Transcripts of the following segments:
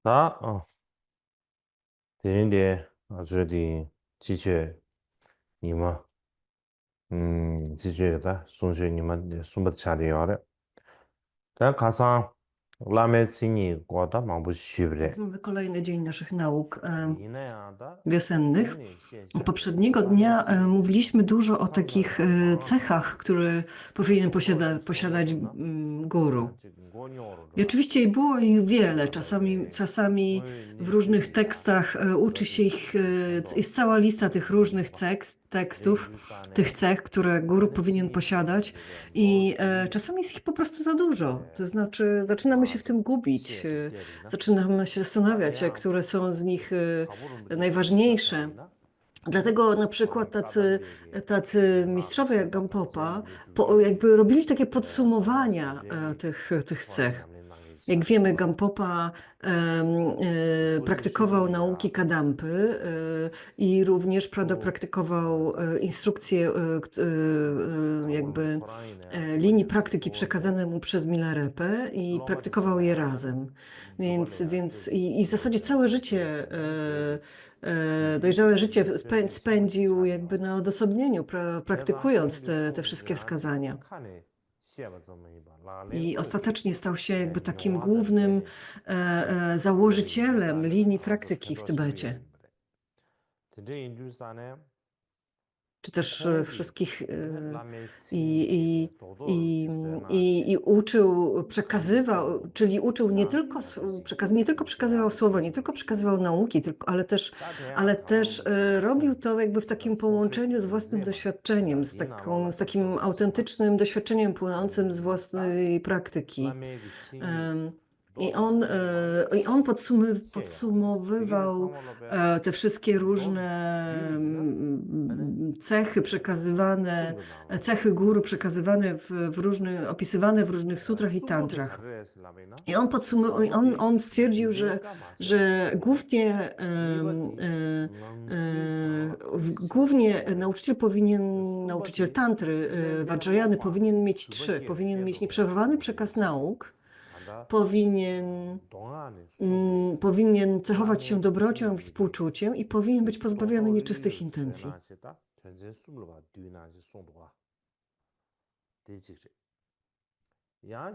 나, 대인데, 저디, 지체, 니마, 지체다, 손실 니마, 손바닥 차려야. 자, 가상, 라메 신이 과다, 망부 Więc 쉬브레. mamy kolejny dzień naszych nauk 이내야다, wiosennych. 대인이 시에샤데, Poprzedniego 라메 dnia 신이, mówiliśmy dużo o takich 상가다, cechach, 망아다, które powinien 고도지 posiadać 소소도나, guru. 야, 지금 고뇨로라, I oczywiście było ich wiele. 알레베, Czasami 뭐, w różnych 니슈이다, tekstach uczy się 저디, ich, 콘도, jest cała lista tych różnych 콘도스파, tekstów, tych 대유산에, cech, które guru 아니, powinien 신이 posiadać. 시에샤데, I 노시, czasami jest ich po prostu za dużo. To znaczy, zaczynamy się w tym gubić, zaczynamy się zastanawiać, które są z nich najważniejsze. Dlatego na przykład tacy mistrzowie jak Gampopa jakby robili takie podsumowania tych cech. Jak wiemy, Gampopa praktykował nauki Kadampy i również praktykował instrukcje jakby linii praktyki przekazane mu przez Milarepę i praktykował je razem. I w zasadzie całe życie, dojrzałe życie spędził jakby na odosobnieniu, praktykując te wszystkie wskazania. I ostatecznie stał się jakby takim głównym założycielem linii praktyki w Tybecie. Czy też wszystkich i uczył, przekazywał, czyli uczył nie tylko przekazywał słowo, nie tylko przekazywał nauki, ale też robił to jakby w takim połączeniu z własnym doświadczeniem, z takim autentycznym doświadczeniem płynącym z własnej praktyki. I on podsumowywał te wszystkie różne cechy przekazywane, cechy guru przekazywane opisywane w różnych sutrach i tantrach. I on stwierdził, że głównie nauczyciel tantry, Vajrayany powinien mieć trzy. Powinien mieć nieprzerwany przekaz nauk, powinien cechować się dobrocią i współczuciem i powinien być pozbawiony nieczystych intencji.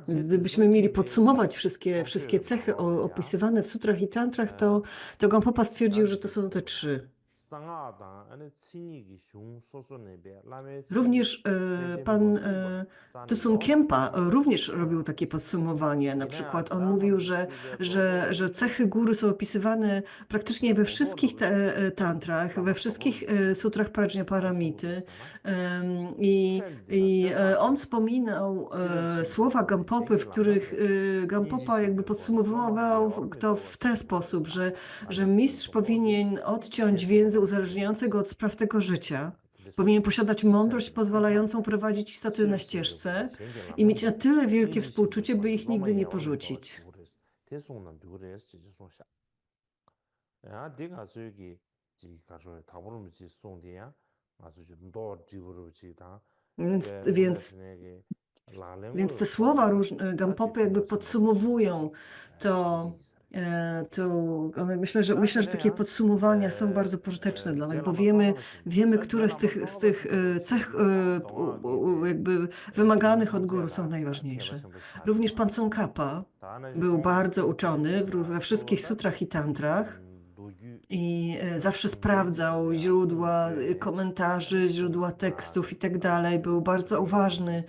Gdybyśmy mieli podsumować wszystkie cechy opisywane w sutrach i tantrach, to Gampopa stwierdził, że to są te trzy. Również pan Tusum Khenpa również robił takie podsumowanie. Na przykład on mówił, że cechy guru są opisywane praktycznie we wszystkich tantrach, we wszystkich sutrach Prajnaparamity. On wspominał słowa Gampopy, w których Gampopa jakby podsumowywał to w ten sposób, że mistrz powinien odciąć więzy uzależniające go od spraw tego życia. Powinien posiadać mądrość pozwalającą prowadzić istoty na ścieżce i mieć na tyle wielkie współczucie, by ich nigdy nie porzucić. Więc te słowa Gampopy jakby podsumowują to. Myślę, że takie podsumowania są bardzo pożyteczne dla nas, bo wiemy, które z tych cech jakby wymaganych od guru są najważniejsze. Również pan Tsongkhapa był bardzo uczony we wszystkich sutrach i tantrach i zawsze sprawdzał źródła komentarzy, źródła tekstów i tak dalej. Był bardzo uważny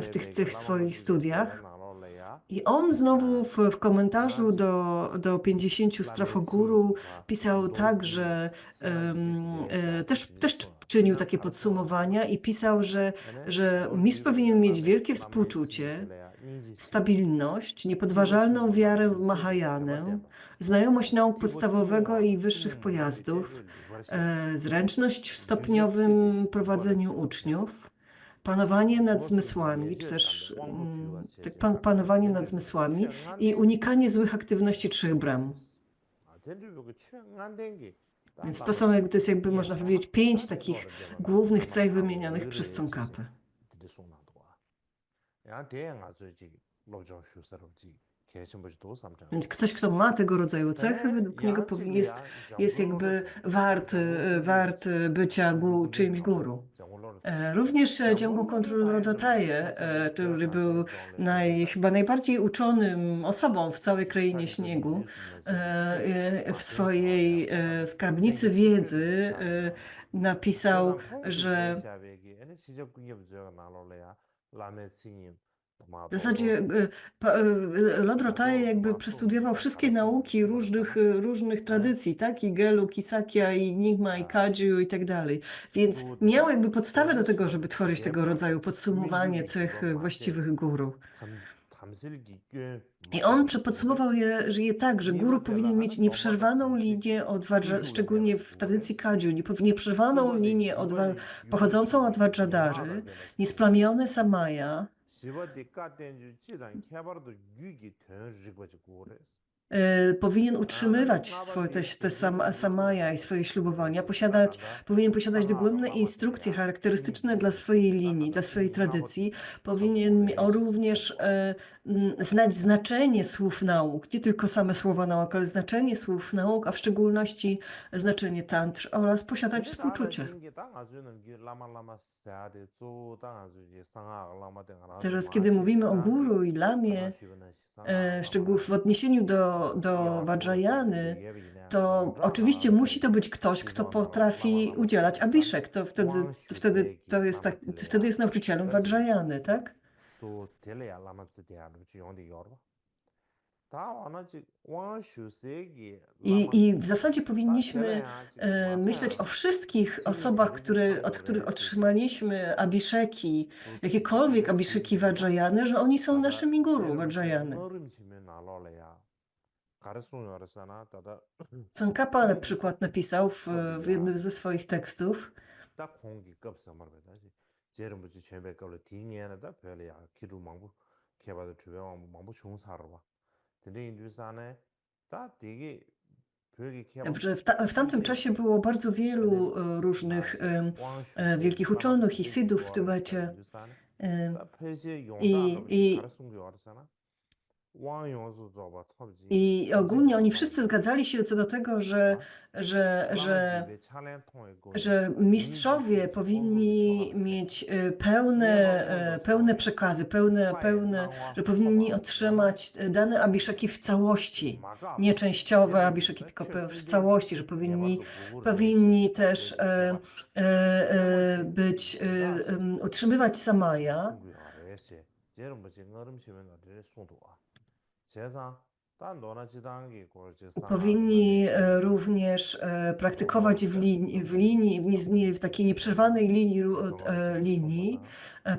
w tych swoich studiach. I on znowu w komentarzu do 50 Strafoguru pisał tak, że też czynił takie podsumowania i pisał, że mistrz powinien mieć wielkie współczucie, stabilność, niepodważalną wiarę w Mahajanę, znajomość nauk podstawowego i wyższych pojazdów, zręczność w stopniowym prowadzeniu uczniów, panowanie nad zmysłami, czy też panowanie nad zmysłami i unikanie złych aktywności trzech bram. Więc to jest jakby można powiedzieć 5 takich głównych cech wymienianych przez Tsongkhapę. Więc ktoś, kto ma tego rodzaju cechy, według niego jest jakby wart bycia czyimś guru. Również Dzyangon Kondrul Rodataje, który był chyba najbardziej uczonym osobą w całej krainie śniegu, w swojej skarbnicy wiedzy napisał, że w zasadzie Lord Rotaje jakby przestudiował wszystkie nauki różnych tradycji, tak? I Gelu, Kisakia, i Nyingma, i Kagyu i tak dalej. Więc miał jakby podstawę do tego, żeby tworzyć tego rodzaju podsumowanie cech właściwych guru. I on podsumował je tak, że guru powinien mieć nieprzerwaną linię od szczególnie w tradycji Kagyu, nieprzerwaną linię pochodzącą od Vajradhary, niesplamione Samaya, powinien utrzymywać te samaja i swoje ślubowania, powinien posiadać dogłębne instrukcje charakterystyczne dla swojej linii, dla swojej tradycji, powinien również znać znaczenie słów nauk, nie tylko same słowa nauk, ale znaczenie słów nauk, a w szczególności znaczenie tantr oraz posiadać współczucie. Teraz, kiedy mówimy o guru i lamie, szczególnie w odniesieniu do Vajrayany, to oczywiście musi to być ktoś, kto potrafi udzielać abiszek. Wtedy jest nauczycielem Vajrayany, tak? I w zasadzie powinniśmy myśleć o wszystkich osobach, od których otrzymaliśmy abiszeki, jakiekolwiek abiszeki Vajrayany, że oni są naszymi guru Vajrayany. Tsongkhapa na przykład napisał w jednym ze swoich tekstów, że w tamtym czasie było bardzo wielu różnych wielkich uczonych i Sidów w Tybecie. I ogólnie oni wszyscy zgadzali się co do tego, że mistrzowie powinni mieć pełne przekazy, że powinni otrzymać dane abiszeki w całości, nie częściowe abiszeki, tylko w całości, że powinni też utrzymywać samaja. Powinni również praktykować w takiej nieprzerwanej linii.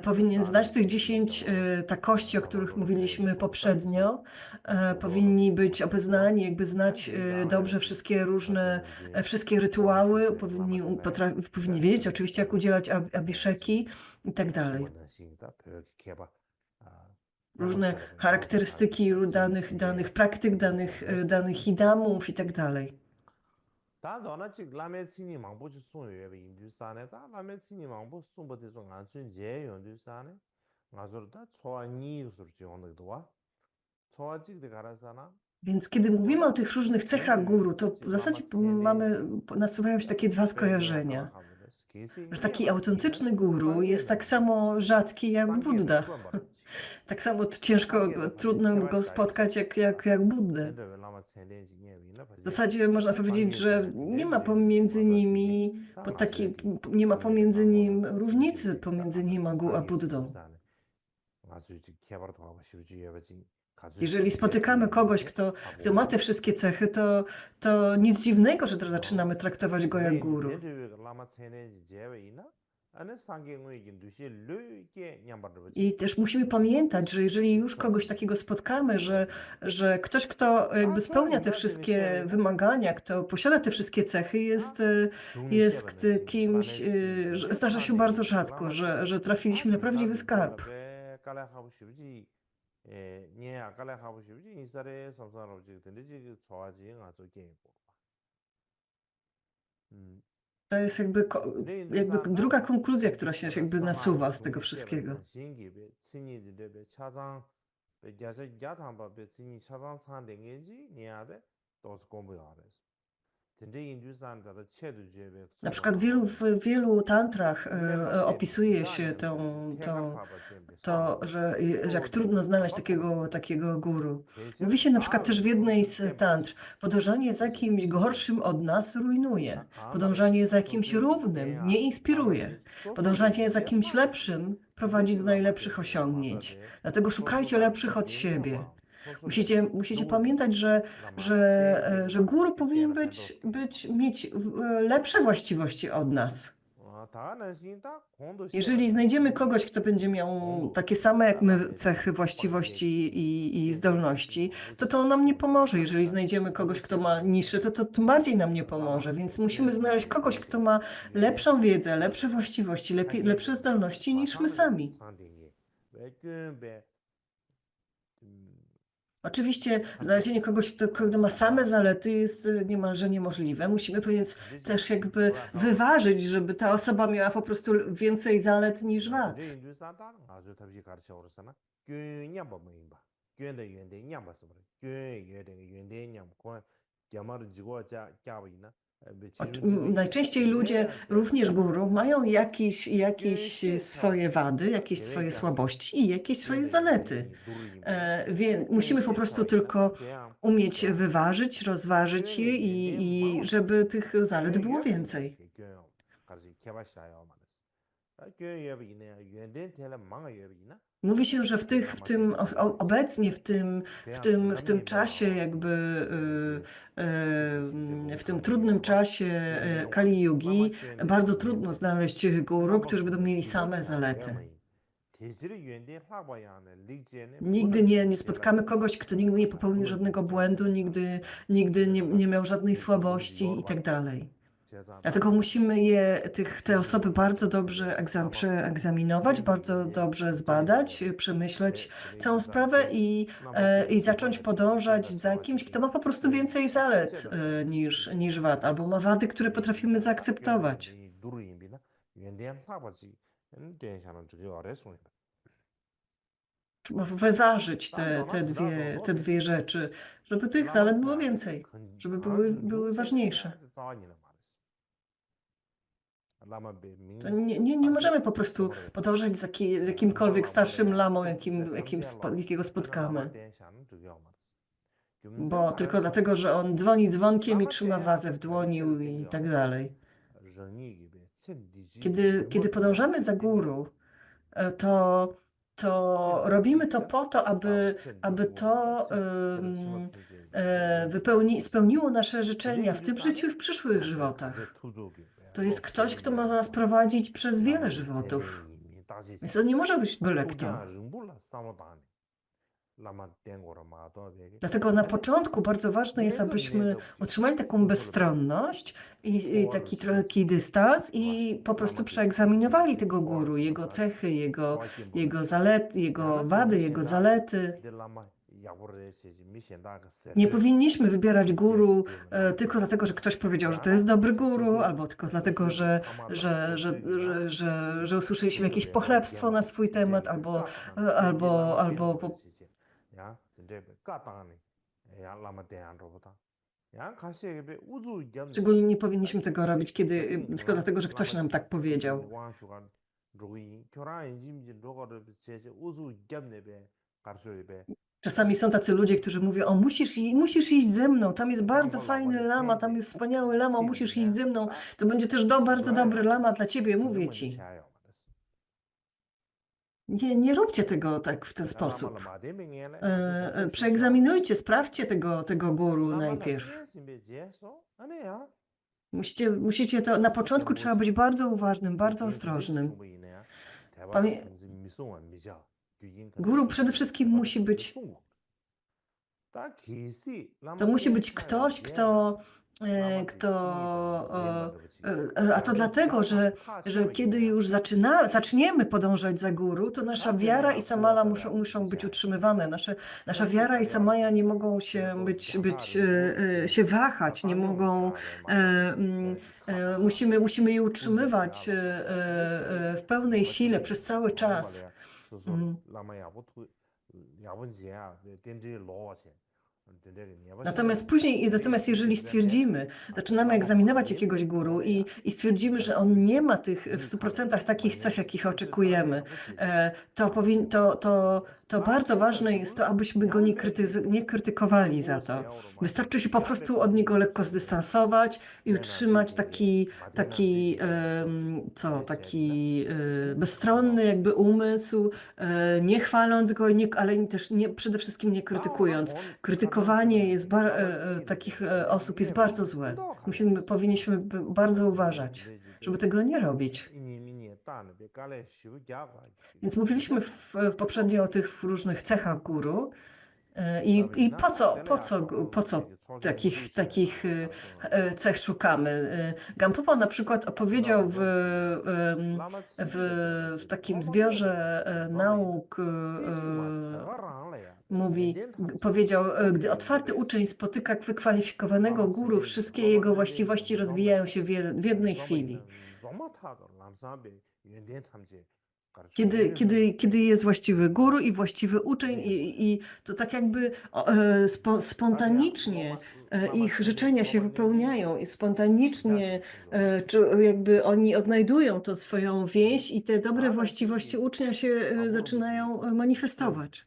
Powinien znać tych 10 takości, o których mówiliśmy poprzednio. Powinni być obeznani, znać dobrze wszystkie rytuały. Powinni wiedzieć oczywiście, jak udzielać abiszeki i tak dalej. Różne charakterystyki danych praktyk, danych hidamów i tak dalej. Więc kiedy mówimy o tych różnych cechach guru, to w zasadzie nasuwają się takie dwa skojarzenia. Że taki autentyczny guru jest tak samo rzadki jak Buddha. Tak samo trudno go spotkać jak Buddę. W zasadzie można powiedzieć, że nie ma pomiędzy nim różnicy pomiędzy nim a Buddą. Jeżeli spotykamy kogoś, kto ma te wszystkie cechy, to nic dziwnego, że zaczynamy traktować go jak guru. I też musimy pamiętać, że jeżeli już kogoś takiego spotkamy, że ktoś, kto jakby spełnia te wszystkie wymagania, kto posiada te wszystkie cechy, jest kimś, zdarza się bardzo rzadko, że trafiliśmy na prawdziwy skarb. To jest jakby druga konkluzja, która się jakby nasuwa z tego wszystkiego. Na przykład w wielu tantrach opisuje się to, że jak trudno znaleźć takiego guru. Mówi się na przykład też w jednej z tantr, podążanie za kimś gorszym od nas rujnuje, podążanie za kimś równym nie inspiruje, podążanie za kimś lepszym prowadzi do najlepszych osiągnięć. Dlatego szukajcie lepszych od siebie. Musicie pamiętać, że guru powinien mieć lepsze właściwości od nas. Jeżeli znajdziemy kogoś, kto będzie miał takie same jak my cechy, właściwości i zdolności, to on nam nie pomoże. Jeżeli znajdziemy kogoś, kto ma niższe, to tym bardziej nam nie pomoże. Więc musimy znaleźć kogoś, kto ma lepszą wiedzę, lepsze właściwości, lepsze zdolności niż my sami. Oczywiście znalezienie kogoś, kto ma same zalety, jest niemalże niemożliwe. Musimy więc też jakby wyważyć, żeby ta osoba miała po prostu więcej zalet niż wad. Najczęściej ludzie, również guru, mają jakieś swoje wady, jakieś swoje słabości i jakieś swoje zalety. Więc musimy po prostu tylko umieć wyważyć, rozważyć je i żeby tych zalet było więcej. Mówi się, że obecnie w tym czasie jakby w tym trudnym czasie Kali Yugi bardzo trudno znaleźć guru, którzy będą mieli same zalety. Nigdy nie spotkamy kogoś, kto nigdy nie popełnił żadnego błędu, nigdy nie miał żadnej słabości i tak dalej. Dlatego musimy te osoby bardzo dobrze przeegzaminować, bardzo dobrze zbadać, przemyśleć całą sprawę i zacząć podążać za kimś, kto ma po prostu więcej zalet niż wad, albo ma wady, które potrafimy zaakceptować. Trzeba wyważyć te dwie rzeczy, żeby tych zalet było więcej, żeby były ważniejsze. To nie możemy po prostu podążać za jakimkolwiek starszym lamą, jakiego spotkamy. Bo tylko dlatego, że on dzwoni dzwonkiem i trzyma wazę w dłoni i tak dalej. Kiedy podążamy za guru, to robimy to po to, aby to spełniło nasze życzenia w tym życiu i w przyszłych żywotach. To jest ktoś, kto ma nas prowadzić przez wiele żywotów. Więc to nie może być byle kto. Dlatego na początku bardzo ważne jest, abyśmy utrzymali taką bezstronność i taki dystans i po prostu przeegzaminowali tego guru, jego cechy, jego zalety, jego wady, jego zalety. Nie powinniśmy wybierać guru tylko dlatego, że ktoś powiedział, że to jest dobry guru, albo tylko dlatego, że usłyszeliśmy jakieś pochlebstwo na swój temat, albo szczególnie nie powinniśmy tego robić, tylko dlatego, że ktoś nam tak powiedział. Czasami są tacy ludzie, którzy mówią: o, musisz iść ze mną, tam jest bardzo fajny lama, tam jest wspaniały lama, musisz iść ze mną, to będzie też bardzo dobry lama dla ciebie, mówię ci. Nie róbcie tego tak w ten sposób. Przeegzaminujcie, sprawdźcie tego guru najpierw. Musicie to, na początku trzeba być bardzo uważnym, bardzo ostrożnym. Guru przede wszystkim musi być, to musi być ktoś, a to dlatego, że kiedy już zaczniemy podążać za guru, to nasza wiara i samala muszą być utrzymywane. Nasza wiara i samaja nie mogą się wahać, nie mogą, musimy je utrzymywać w pełnej sile przez cały czas. Natomiast jeżeli stwierdzimy, zaczynamy egzaminować jakiegoś guru i stwierdzimy, że on nie ma tych w 100% takich cech, jakich oczekujemy, to bardzo ważne jest to, abyśmy go nie krytykowali za to. Wystarczy się po prostu od niego lekko zdystansować i utrzymać taki bezstronny jakby umysł, nie chwaląc go, ale też przede wszystkim nie krytykując. Krytykowanie takich osób jest bardzo złe. Powinniśmy bardzo uważać, żeby tego nie robić. Więc mówiliśmy poprzednio o tych różnych cechach guru i po co takich cech szukamy. Gampopa na przykład opowiedział w takim zbiorze nauk powiedział, gdy otwarty uczeń spotyka wykwalifikowanego guru, wszystkie jego właściwości rozwijają się w jednej chwili. Kiedy jest właściwy guru i właściwy uczeń i to tak jakby spontanicznie ich życzenia się wypełniają i spontanicznie jakby oni odnajdują tą swoją więź i te dobre właściwości ucznia się zaczynają manifestować.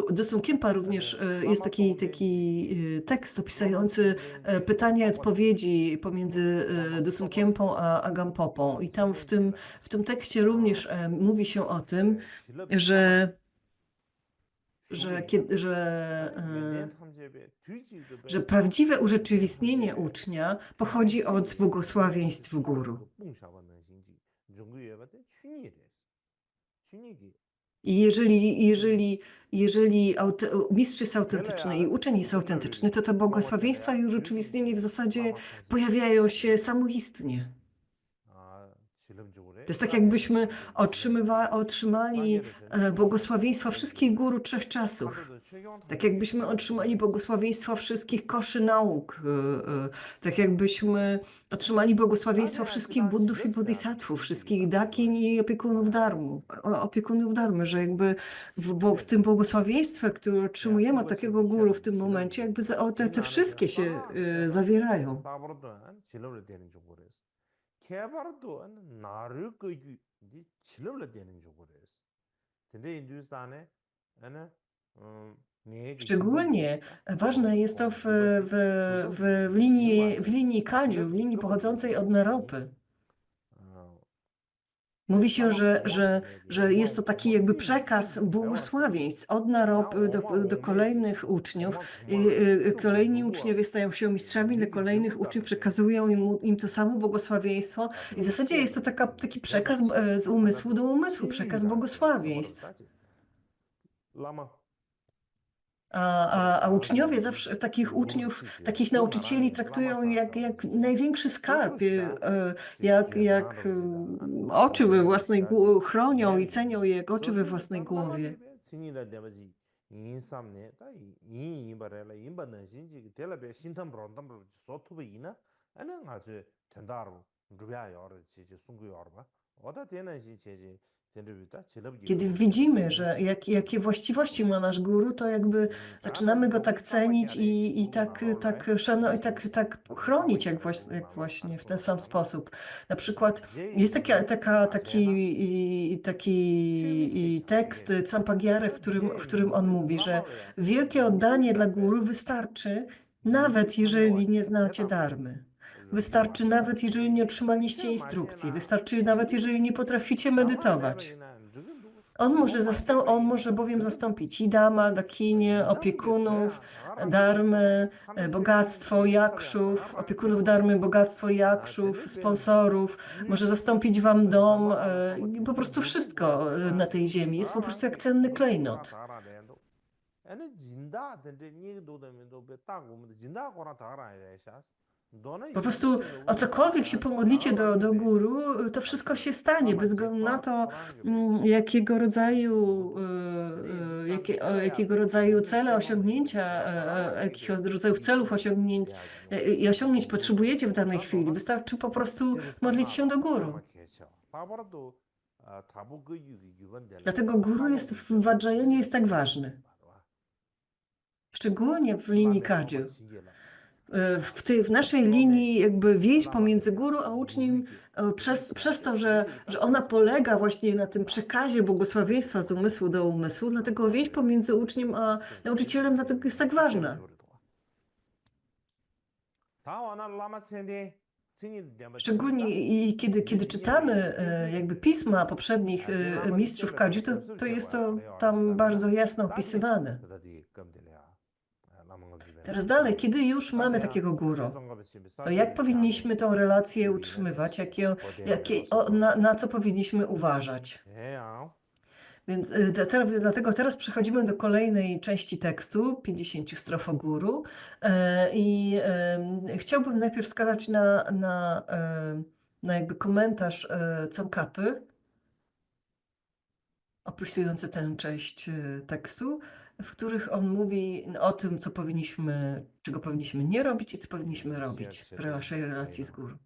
Dosum Khenpa również jest taki tekst opisujący pytania i odpowiedzi pomiędzy Dosum Khenpą a Gampopą. I tam w tym tekście również mówi się o tym, że prawdziwe urzeczywistnienie ucznia pochodzi od błogosławieństw guru. I jeżeli mistrz jest autentyczny i uczeń jest autentyczny, to błogosławieństwa i urzeczywistnienie w zasadzie pojawiają się samoistnie. To jest tak, jakbyśmy otrzymali błogosławieństwo wszystkich guru trzech czasów. Tak jakbyśmy otrzymali błogosławieństwo wszystkich koszy nauk. Tak jakbyśmy otrzymali błogosławieństwo wszystkich buddów i bodhisattvów, wszystkich dakin i opiekunów darmy, że jakby w tym błogosławieństwie, które otrzymujemy od takiego guru w tym momencie, jakby te wszystkie się zawierają. Szczególnie ważne jest to w linii Kagyu, w linii pochodzącej od Naropy. Mówi się, że jest to taki jakby przekaz błogosławieństw od Naropy do kolejnych uczniów. Kolejni uczniowie stają się mistrzami, dla kolejnych uczniów przekazują im to samo błogosławieństwo. I w zasadzie jest to taki przekaz z umysłu do umysłu, przekaz błogosławieństw. A uczniowie zawsze takich nauczycieli traktują jak największy skarb, jak oczy we własnej głowie, chronią i cenią je jak oczy we własnej głowie. Kiedy widzimy, że jakie właściwości ma nasz guru, to jakby zaczynamy go tak cenić i tak chronić, jak właśnie w ten sam sposób. Na przykład jest taki tekst Campagiary, w którym on mówi, że wielkie oddanie dla guru wystarczy, nawet jeżeli nie znacie dharmy. Wystarczy nawet, jeżeli nie otrzymaliście instrukcji. Wystarczy nawet, jeżeli nie potraficie medytować. On może bowiem zastąpić idama, dakinie, opiekunów, darmy, bogactwo, jakszów, opiekunów darmy, bogactwo, jakszów, sponsorów. Może zastąpić wam dom, po prostu wszystko na tej ziemi. Jest po prostu jak cenny klejnot. Po prostu o cokolwiek się pomodlicie do guru, to wszystko się stanie, bez względu na to, jakiego rodzaju cele osiągnięcia, jakich rodzajów celów osiągnięć potrzebujecie w danej chwili. Wystarczy po prostu modlić się do guru. Dlatego guru jest w Vajrayanie jest tak ważny. Szczególnie w linii Kadziu. W naszej linii jakby więź pomiędzy guru a uczniem, przez to, że ona polega właśnie na tym przekazie błogosławieństwa z umysłu do umysłu, dlatego więź pomiędzy uczniem a nauczycielem dlatego jest tak ważna. Szczególnie i kiedy czytamy jakby pisma poprzednich mistrzów Kadziu, to jest to tam bardzo jasno opisywane. Teraz dalej, kiedy już mamy takiego guru, to jak powinniśmy tą relację utrzymywać, na co powinniśmy uważać? Więc dlatego teraz przechodzimy do kolejnej części tekstu, 50 strof o guru. I chciałbym najpierw wskazać na jakby komentarz Tsongkhapy opisujący tę część tekstu, w których on mówi o tym, czego powinniśmy nie robić i co powinniśmy robić w naszej relacji z guru.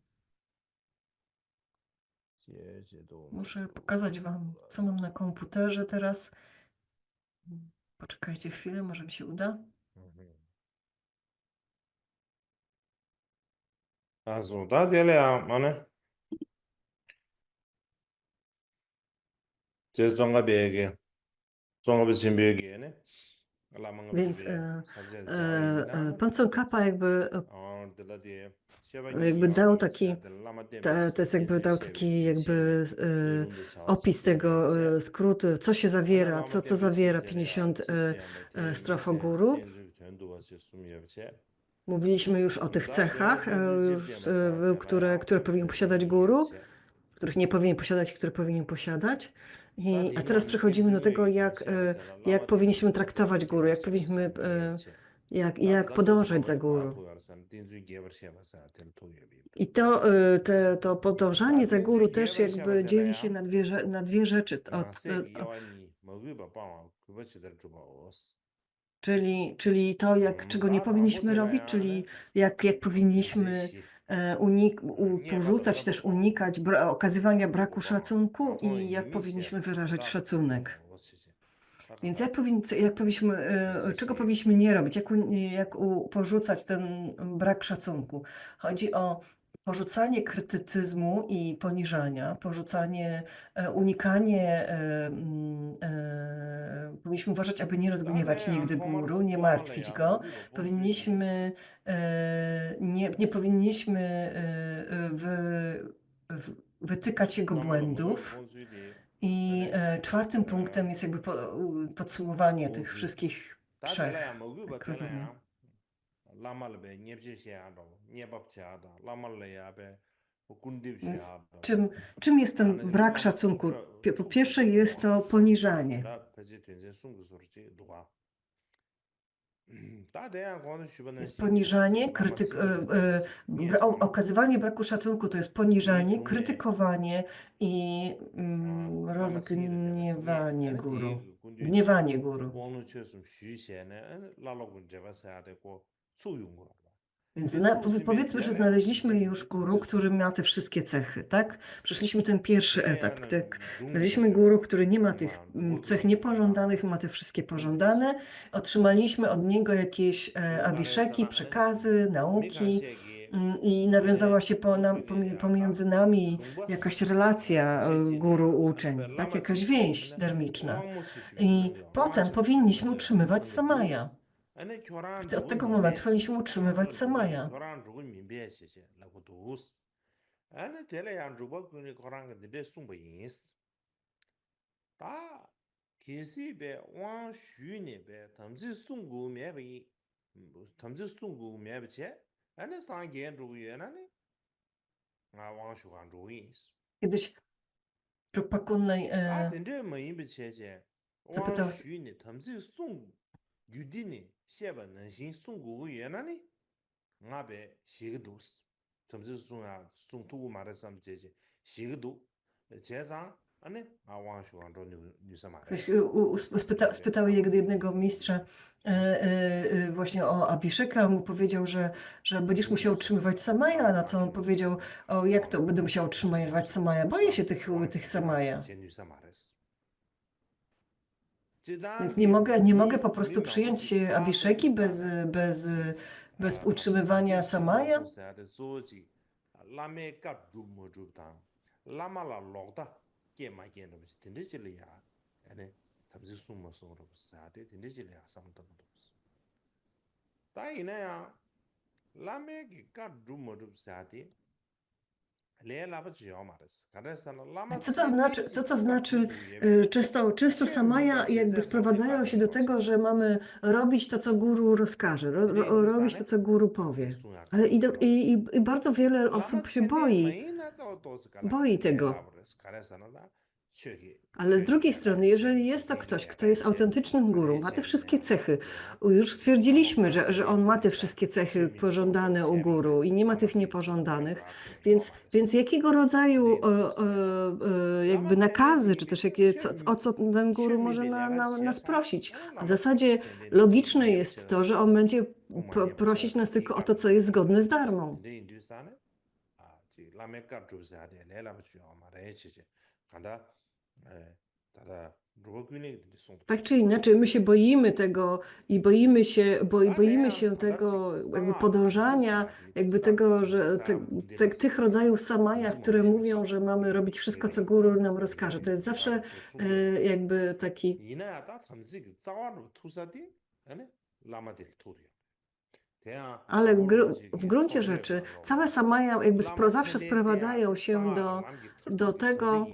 Muszę pokazać wam, co mam na komputerze teraz. Poczekajcie chwilę, może mi się uda. Więc pan Tsongkhapa jakby dał taki, to jest jakby dał taki jakby opis tego skrótu, co się zawiera, co zawiera 50 strof o guru. Mówiliśmy już o tych cechach, które powinien posiadać guru, których nie powinien posiadać, które powinien posiadać. A teraz przechodzimy do tego, jak powinniśmy traktować guru, jak podążać za guru. I to podążanie za guru też jakby dzieli się na dwie rzeczy. Czyli to, czego nie powinniśmy robić, czyli jak powinniśmy porzucać, też unikać okazywania braku szacunku i jak powinniśmy wyrażać szacunek. Więc czego powinniśmy nie robić, jak porzucać ten brak szacunku? Chodzi o porzucanie krytycyzmu i poniżania, unikanie, powinniśmy uważać, aby nie rozgniewać nigdy guru, nie martwić go. Nie powinniśmy wytykać jego błędów. I czwartym punktem jest jakby podsumowanie tych wszystkich trzech, jak rozumiem. Więc czym jest ten brak szacunku? Po pierwsze jest to poniżanie. Jest poniżanie, okazywanie braku szacunku to jest poniżanie, krytykowanie i rozgniewanie guru, gniewanie guru. Więc powiedzmy, że znaleźliśmy już guru, który ma te wszystkie cechy, tak? Przeszliśmy ten pierwszy etap. Znaleźliśmy guru, który nie ma tych cech niepożądanych, ma te wszystkie pożądane. Otrzymaliśmy od niego jakieś abiszeki, przekazy, nauki i nawiązała się pomiędzy nami jakaś relacja guru-uczeń, tak? Jakaś więź dharmiczna. I potem powinniśmy utrzymywać samaya. Od tego momentu powinniśmy utrzymywać samaya. Kiedyś Rupa Kunley zapytał, Spytał jednego mistrza właśnie o Abiszeka, mu powiedział, że będziesz musiał utrzymywać Samaja, na co on powiedział, o jak to będę musiał utrzymywać Samaja, boję się tych Samaja. Więc nie mogę po prostu przyjąć Abiszeki bez utrzymywania Samaja. Co to znaczy, często Samaja jakby sprowadzają się do tego, że mamy robić to, co guru rozkaże, robić to, co guru powie. Ale i bardzo wiele osób się boi tego. Ale z drugiej strony, jeżeli jest to ktoś, kto jest autentycznym guru, ma te wszystkie cechy, już stwierdziliśmy, że on ma te wszystkie cechy pożądane u guru i nie ma tych niepożądanych, więc jakiego rodzaju jakby nakazy, czy też o co ten guru może nas prosić? W zasadzie logiczne jest to, że on będzie prosić nas tylko o to, co jest zgodne z dharmą. Tak czy inaczej, my się boimy tego i boimy się tego jakby podążania, jakby tego, że tych rodzajów samaja, które mówią, że mamy robić wszystko, co guru nam rozkaże. To jest zawsze jakby taki... Ale w gruncie rzeczy całe samaja jakby zawsze sprowadzają się do tego,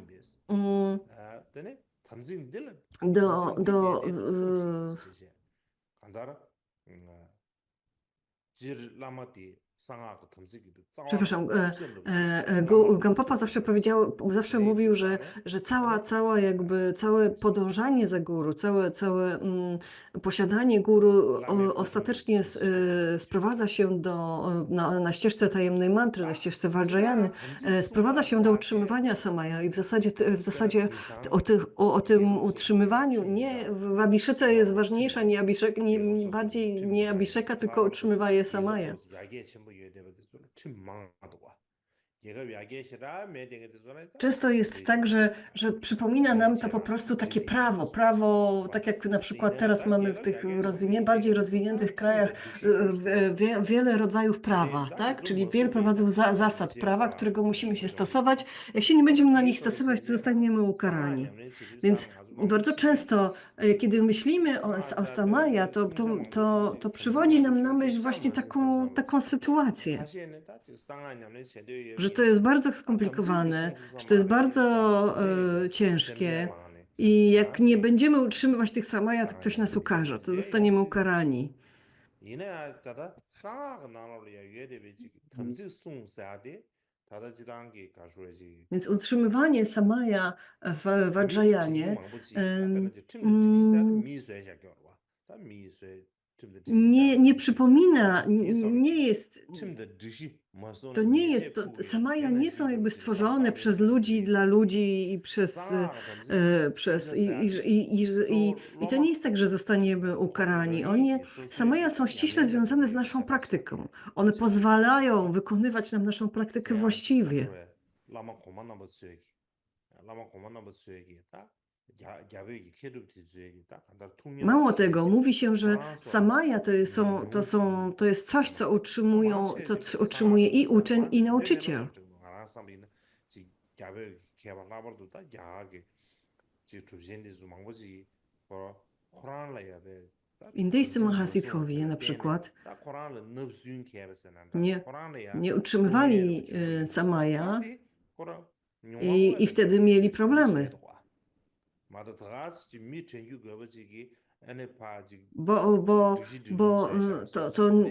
przepraszam, Gampopa zawsze mówił, że całe podążanie za guru, całe posiadanie guru ostatecznie sprowadza się na ścieżce tajemnej mantry, na ścieżce Vajrayany, sprowadza się do utrzymywania samaja i w zasadzie o tym utrzymywaniu, nie w Abhiszece jest ważniejsza bardziej nie Abhiszeka, tylko utrzymywanie samaja. Często jest tak, że przypomina nam to po prostu takie prawo, tak jak na przykład teraz mamy w tych bardziej rozwiniętych krajach wiele rodzajów prawa, tak? Czyli wiele zasad prawa, którego musimy się stosować. Jak się nie będziemy na nich stosować, to zostaniemy ukarani. Więc bardzo często, kiedy myślimy o samaja, to przywodzi nam na myśl właśnie taką sytuację, że to jest bardzo skomplikowane, że to jest bardzo ciężkie i jak nie będziemy utrzymywać tych samaja, to ktoś nas ukarze, to zostaniemy ukarani. Więc utrzymywanie samaja w Vajrayanie nie przypomina, nie jest... To nie jest, samaja nie są jakby stworzone przez ludzi, dla ludzi i to nie jest tak, że zostaniemy ukarani. Samaja są ściśle związane z naszą praktyką. One pozwalają wykonywać nam naszą praktykę właściwie. Mało tego, mówi się, że samaja to jest coś, co utrzymuje i uczeń, i nauczyciel. Indyjscy mahasiddhowie na przykład nie utrzymywali samaja i wtedy mieli problemy. Bo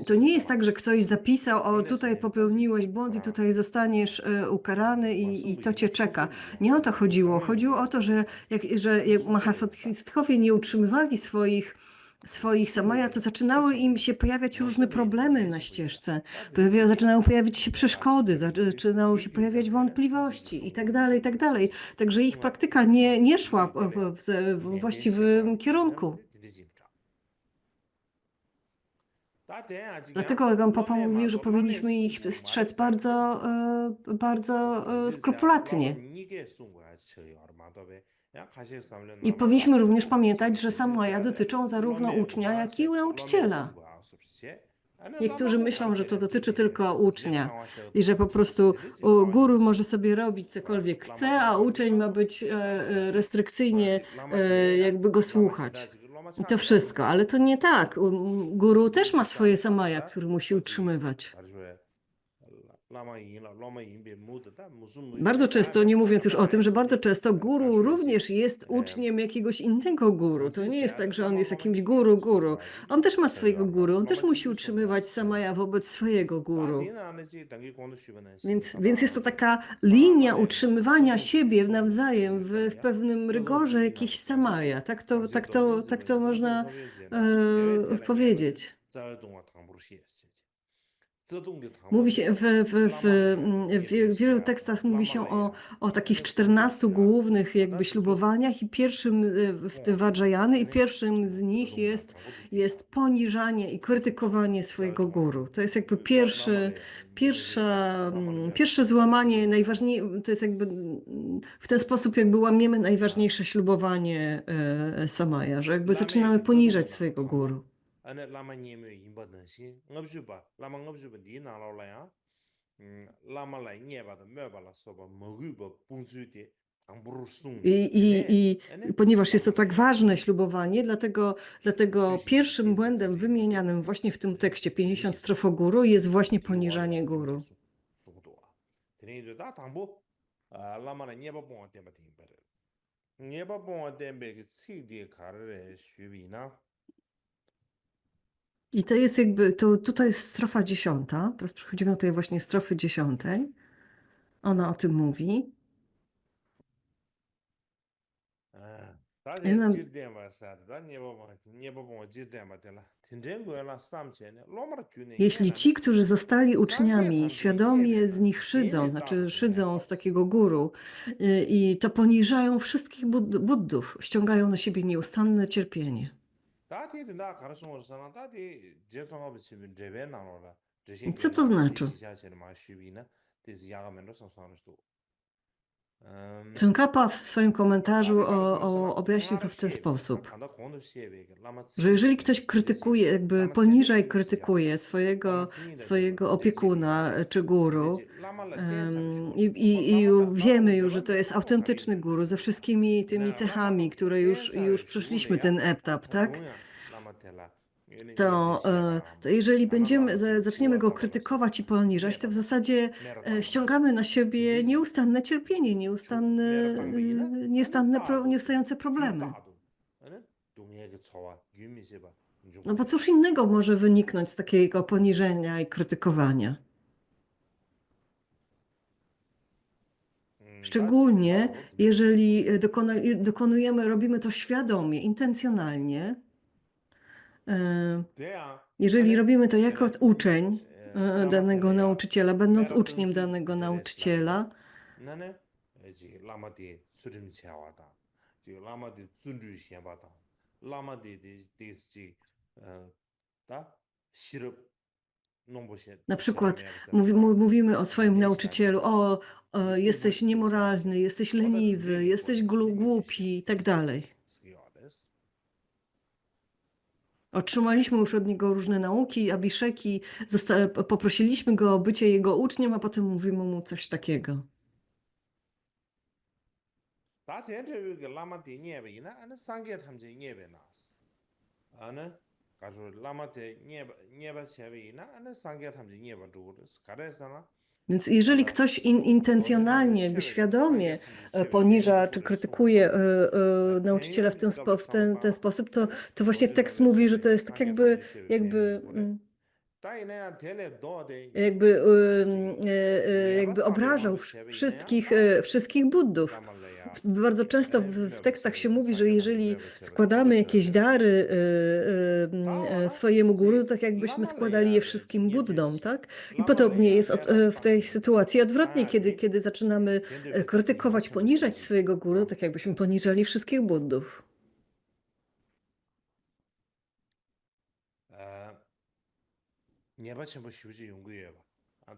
to nie jest tak, że ktoś zapisał, o tutaj popełniłeś błąd i tutaj zostaniesz ukarany i to cię czeka. Nie o to chodziło. Chodziło o to, że jak mahasiddhowie nie utrzymywali swoich swoich samaja, to zaczynały im się pojawiać różne problemy na ścieżce. Zaczynały pojawiać się przeszkody, zaczynały się pojawiać wątpliwości i tak dalej, i tak dalej. Także ich praktyka nie szła w właściwym kierunku. Dlatego Egon Papa mówił, że powinniśmy ich strzec bardzo skrupulatnie. I powinniśmy również pamiętać, że samaja dotyczą zarówno ucznia, jak i nauczyciela. Niektórzy myślą, że to dotyczy tylko ucznia i że po prostu guru może sobie robić cokolwiek chce, a uczeń ma być restrykcyjnie jakby go słuchać. I to wszystko, ale to nie tak. Guru też ma swoje samaja, które musi utrzymywać. Bardzo często, nie mówiąc już o tym, że bardzo często guru również jest uczniem jakiegoś innego guru. To nie jest tak, że on jest jakimś guru. On też ma swojego guru, on też musi utrzymywać samaja wobec swojego guru. Więc jest to taka linia utrzymywania siebie nawzajem w pewnym rygorze jakichś samaja. Tak to można powiedzieć. Mówi się w wielu tekstach mówi się o takich 14 głównych jakby ślubowaniach i pierwszym w tym Vajrayany i pierwszym z nich jest poniżanie i krytykowanie swojego guru. To jest jakby pierwsze złamanie, to jest jakby w ten sposób jakby łamiemy najważniejsze ślubowanie samaja, że jakby zaczynamy poniżać swojego guru. ane lama nyeme yinpa dangshin ngabshuba lama ngabshuba di na lao la ya lama la nyeba da meba la soba moguba pungsu de angburu sung I ponieważ jest to tak ważne ślubowanie, dlatego pierwszym błędem wymienianym właśnie w tym tekście 50 strof o guru jest właśnie poniżanie guru. lama la nyeba bonga temba tingpare nyeba bonga tembe ke sik de karare shubina. I to jest jakby, tutaj jest strofa 10. Teraz przechodzimy do tej właśnie strofy 10. Ona o tym mówi. Jeśli ci, którzy zostali uczniami, świadomie z nich szydzą, znaczy szydzą z takiego guru i to poniżają wszystkich buddów, ściągają na siebie nieustanne cierpienie. Co to znaczy? Tsongkhapa w swoim komentarzu objaśnił to w ten sposób, że jeżeli ktoś krytykuje, jakby poniża i krytykuje swojego opiekuna czy guru i wiemy już, że to jest autentyczny guru ze wszystkimi tymi cechami, które już przeszliśmy ten etap, tak? To jeżeli zaczniemy go krytykować i poniżać, to w zasadzie ściągamy na siebie nieustanne cierpienie, nieustające problemy. No bo cóż innego może wyniknąć z takiego poniżenia i krytykowania? Szczególnie jeżeli robimy to świadomie, intencjonalnie. Jeżeli robimy to jako uczeń danego nauczyciela, będąc uczniem danego nauczyciela, na przykład mówimy o swoim nauczycielu, jesteś niemoralny, jesteś leniwy, jesteś głupi i tak dalej. Otrzymaliśmy już od niego różne nauki, abiszeki, poprosiliśmy go o bycie jego uczniem, a potem mówimy mu coś takiego. Więc jeżeli ktoś intencjonalnie, jakby świadomie poniża czy krytykuje nauczyciela w ten sposób, to właśnie tekst mówi, że to jest tak jakby jakby, nieba jakby sambe obrażał ngabzu chebe inaya, wszystkich, ta wszystkich Buddów. lamalaya, Bardzo często w meba tekstach się chebe, mówi, że sange nambu jeżeli meba chebe, składamy chebe jakieś chebe. dary Ta wana, swojemu guru, to ji tak jakbyśmy składali je lamalaya de wszystkim Buddom, nyepeshi, tak? I podobnie lamalaya jest meba w tej sambe, sytuacji odwrotnie, tayani, kiedy zaczynamy tende nyeba krytykować, chenpo poniżać chebji, swojego guru, ta. tak jakbyśmy poniżali wszystkich Buddów. Nyeba chenpo shivuji yungu yueba.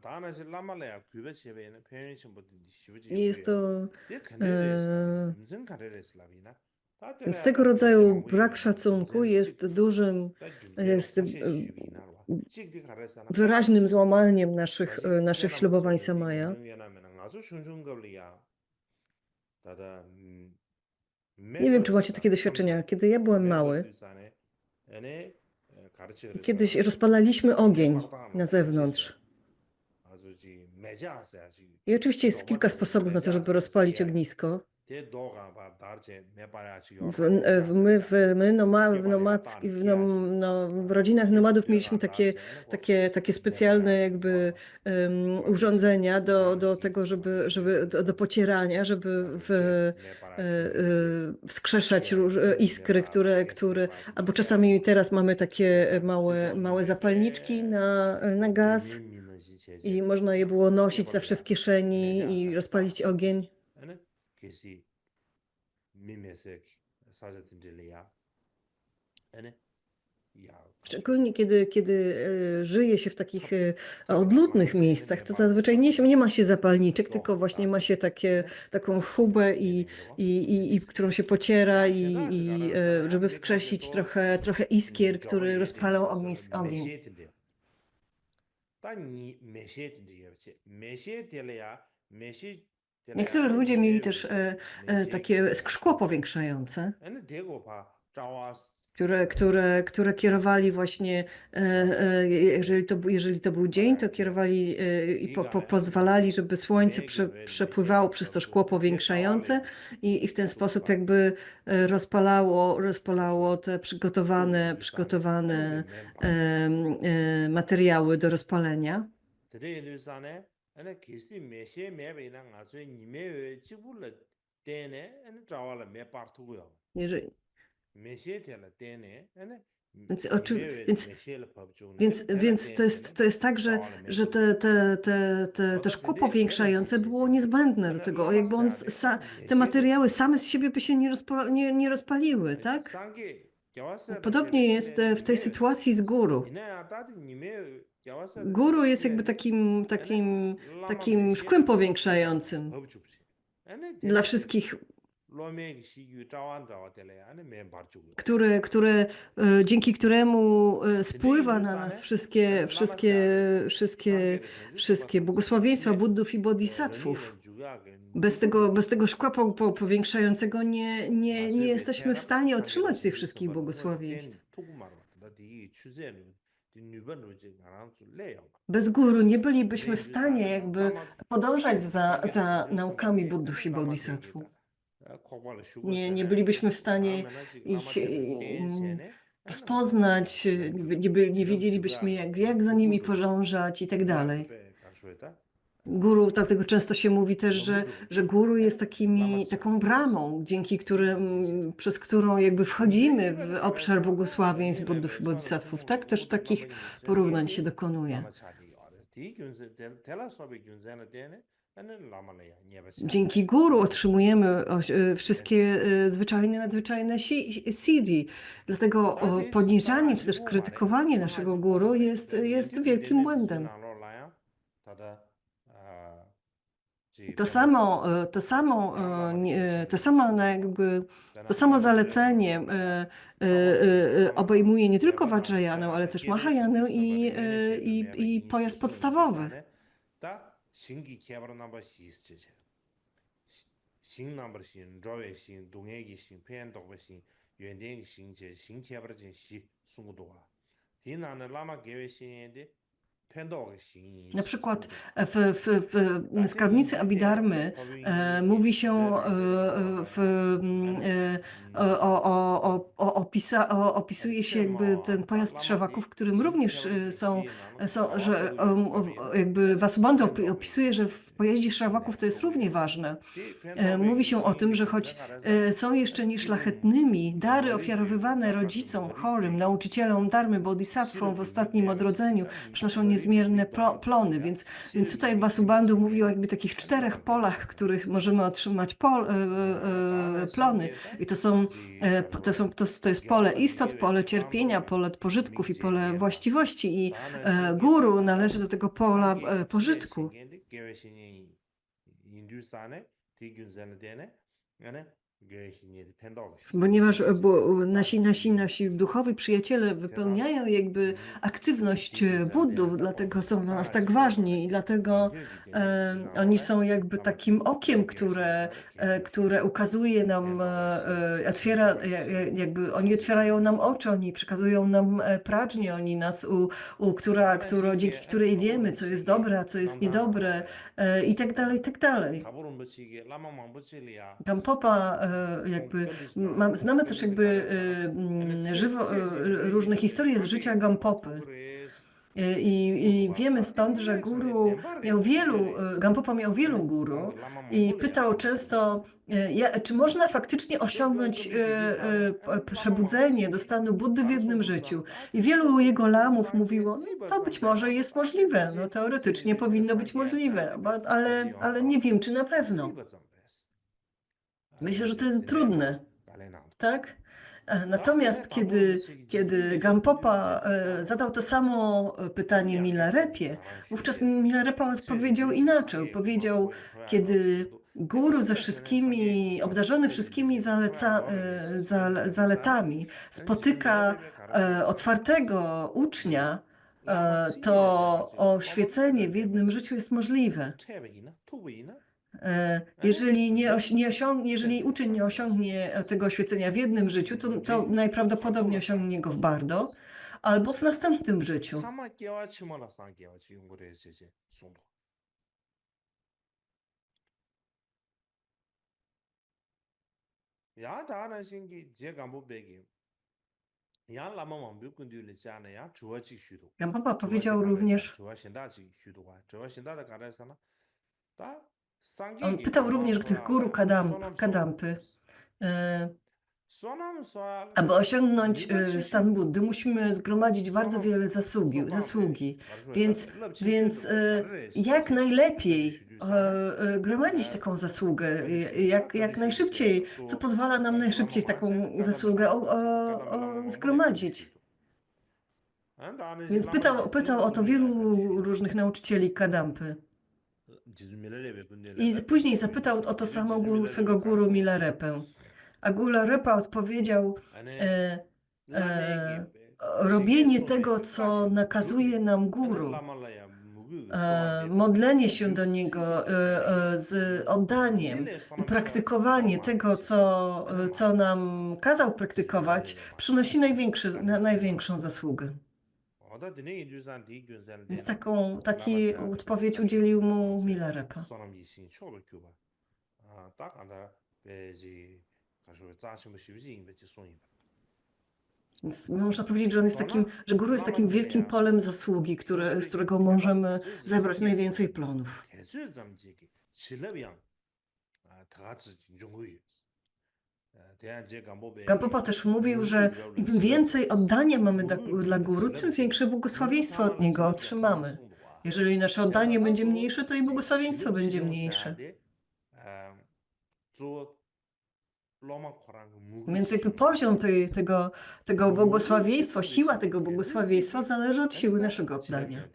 Taana si lamalaya kuiba chebe ina, penyon chenpo shivuji yungu Jest yueba. to Te kande res labi, e, gyumzen kande res labi na. Ta Więc tere tego ata gyumzen rodzaju mangu brak yueba na, szacunku gyumzen chik, jest dużym, ta gyumzen jest kashe shubi na rwa. Chik di kare sana, kama wyraźnym złamaniem Dashi naszych tena ślubowań masobe di Samaya. gyumzen yana mena, ngazu shunshun gabli ya. Tada Nie wiem, meba czy macie dusa, takie doświadczenia. samsang, Kiedy ja byłem meba mały, dusa ne, ene karchi kare sana, kiedyś azu rozpalaliśmy ogień mebarta na na kashe zewnątrz. che. Azu ji meja ase, azu I oczywiście jest doba kilka chepe ji sposobów na to, meja żeby ase, rozpalić tiya. ognisko. Te doga ba darche mebaya chi W, yorba meja ase my, cha. w, Keba ya nomads, dan kiya shi, w rodzinach nomadów mieliśmy dega takie, darche ene ko takie specjalne mebaya chi jakby yorba. urządzenia Meba do chi tego, kame do pocierania, żeby Azu gas mebaya chi yorba chi. wskrzeszać Gas iskry, mebaya gas które, mebaya chi albo kaya czasami teraz mamy takie Chisa jizo małe nyue zapalniczki pe na gaz dungyun mina ji cheche. i można je było nosić Keba zawsze w ya kieszeni meja i ase rozpalić darche. ogień. Ene kesi mimesek saja tindele ya. Ene ya Szczególnie kiedy żyje się w takich Tabata odludnych langache ene miejscach, to mebar zazwyczaj dusa nie na ma się zapalniczek, tylko doga właśnie ma darche. się Ene taką chubę mene giro i którą się pociera, Ya shenda si gara sana ya żeby mikhange wskrzesić to trochę iskier, gyawa które ye tende rozpalą ogień. meshe tende. Ta ni meshe tende ye bache. Meshe tele ya meshe tele ya Niektórzy ene ludzie mieli nime też bache meshe ki takie szkło pabchu. powiększające. Ene dego pa chawa Które kierowali właśnie, jeżeli to był dzień, to kierowali i pozwalali, żeby słońce przepływało przez to szkło powiększające i w ten sposób jakby rozpalało te przygotowane materiały do rozpalenia. Today in Lusane, and kisi meshe mebe na nga sui nime chibula tene, and trawala me partuyo. Jeżeli, Meshe tela tene, and więc, nime więc meshe la pabchune, Więc, tela więc tene, to jest tak, trawala me że pabchu. te Oda szkło today tela ji powiększające było cheche. niezbędne do And tego. lama Jakby seade, and te meshe de materiały tene. same z siebie by się nie rozpaliły, tak? Sange, gyawasa da chebe Podobnie jest tene, w tej nime, sytuacji z guru. ina atadi nime, gyawasa da chebe Guru jest jakby tene, and lama takim meshe szkłem la pabchu, powiększającym pabchupse. And dla tene de wszystkich, Lome shi yu chawan chawa tele ane me barchu yo. dzięki któremu Tende spływa indu na nas sane, lama seade, sange de shenju soba wszystkie samse, błogosławieństwa ine Buddów i loni na Bodhisattvów. juga ge Bez tego szkła powiększającego nie Ngazui be jesteśmy w tera stanie sange de otrzymać tych shenju wszystkich soba ngozi ten błogosławieństw. tuku marwa da di chuze nu di nuban nu je ngaran su le yo. Bez guru nie Tende bylibyśmy w indu stanie sane ta jakby lama podążać sange de za shenju soba naukami de Buddów ane i lama tengi ta Bodhisattvów. kokwa le shugo Nie sene bylibyśmy w ta stanie mena ji lama ich tepe ten sene ane lama ya rozpoznać, nie jinam wiedzielibyśmy juga jak za nimi tuku podążać i tak dalej. pe karshweta Guru, dlatego często się mówi też, mamudu że guru jest ane lama taką chebe bramą, przez którą jakby wchodzimy Gumzengi w bada obszar karasa, błogosławieństw loni Buddów i lebe chana Bodhisattvów. tumu Tak też tumu takich lama nyingsen porównań się tene, dokonuje. lama chadi yore. Ti gyunzen, tela sobe gyunzen tene, ane lama le ya nyeba chase, Dzięki guru lama chebe. otrzymujemy Yes. wszystkie zwyczajne, nadzwyczajne siddhi. Dlatego Tati poniżanie sanga czy też shibu mare, krytykowanie sanga naszego shibu guru mare, jest yintipi wielkim dende disu błędem. nanglo laya, tada, ji To pema samo, chodze, to samo, ya lama de to shebe samo shibu ma, jakby, to pena samo pema chodze zalecenie nanglo laya, chawa le lama ta, obejmuje nie tylko meba nambu Vajrayanę, chaya ale ta, też gede shindu Mahajanę sabare, mene shepe meba i yinshi pojazd su ndu podstawowy. sane, ta shingi kebra namba shis cheche. Shing number shin, drawe shin, dungegi shin, pen dogba shin, yuandegi shin che, shin kebra jen shi sungu duwa. Di nana lama gewe shin yende, Na przykład w skarbnicy Abhidharmy mówi się opisuje się jakby ten pojazd trzewaków, w którym również że jakby Vasubandhu opisuje, że w pojeździe trzewaków to jest równie ważne. Mówi się o tym, że choć są jeszcze nieszlachetnymi dary ofiarowywane rodzicom chorym, nauczycielom dharmy, bodhisattwom w ostatnim odrodzeniu, przynoszą niezmierne plony, więc tutaj Vasubandhu mówi o jakby takich 4 polach, w których możemy otrzymać plony. I to jest pole istot, pole cierpienia, pole pożytków i pole właściwości. I guru należy do tego pola pożytku. Ponieważ nasi duchowi przyjaciele wypełniają jakby aktywność Buddów, dlatego są dla nas tak ważni i dlatego oni są jakby takim okiem, które ukazuje nam, oni otwierają nam oczy, oni przekazują nam pradżnię, oni nas, dzięki której wiemy, co jest dobre, a co jest niedobre i tak dalej, i tak dalej. Gampopa jakby, znamy też jakby różne historie z życia Gampopy. I wiemy stąd, że Gampopa miał wielu guru i pytał często, czy można faktycznie osiągnąć przebudzenie do stanu Buddy w jednym życiu. I wielu jego lamów mówiło, no, to być może jest możliwe, no teoretycznie powinno być możliwe, ale nie wiem, czy na pewno. Myślę, że to jest trudne, tak? Natomiast kiedy Gampopa zadał to samo pytanie Milarepie, wówczas Milarepa odpowiedział inaczej. Powiedział, kiedy guru obdarzony wszystkimi zaletami, spotyka otwartego ucznia, to oświecenie w jednym życiu jest możliwe. Jeżeli uczeń nie osiągnie tego oświecenia w jednym życiu, to najprawdopodobniej osiągnie go w Bardo albo w następnym życiu. Gampopa powiedział również, on pytał również tych guru Kadampy, aby osiągnąć stan Buddy, musimy zgromadzić bardzo wiele zasługi. Więc jak najlepiej gromadzić taką zasługę, jak najszybciej, co pozwala nam najszybciej taką zasługę zgromadzić. Więc pytał o to wielu różnych nauczycieli Kadampy. I później zapytał o to samo swego guru Milarepę. A Milarepa odpowiedział, robienie tego, co nakazuje nam guru, modlenie się do niego z oddaniem i praktykowanie tego, co nam kazał praktykować, przynosi największą zasługę. Więc takiej odpowiedź udzielił mu Milarepa. Więc można powiedzieć, że że guru jest takim wielkim polem zasługi, z którego możemy zebrać najwięcej plonów. Gampopa też mówił, że im więcej oddania mamy dla guru, tym większe błogosławieństwo od niego otrzymamy. Jeżeli nasze oddanie będzie mniejsze, to i błogosławieństwo będzie mniejsze. Więc jakby poziom tego błogosławieństwa, siła tego błogosławieństwa zależy od siły naszego oddania.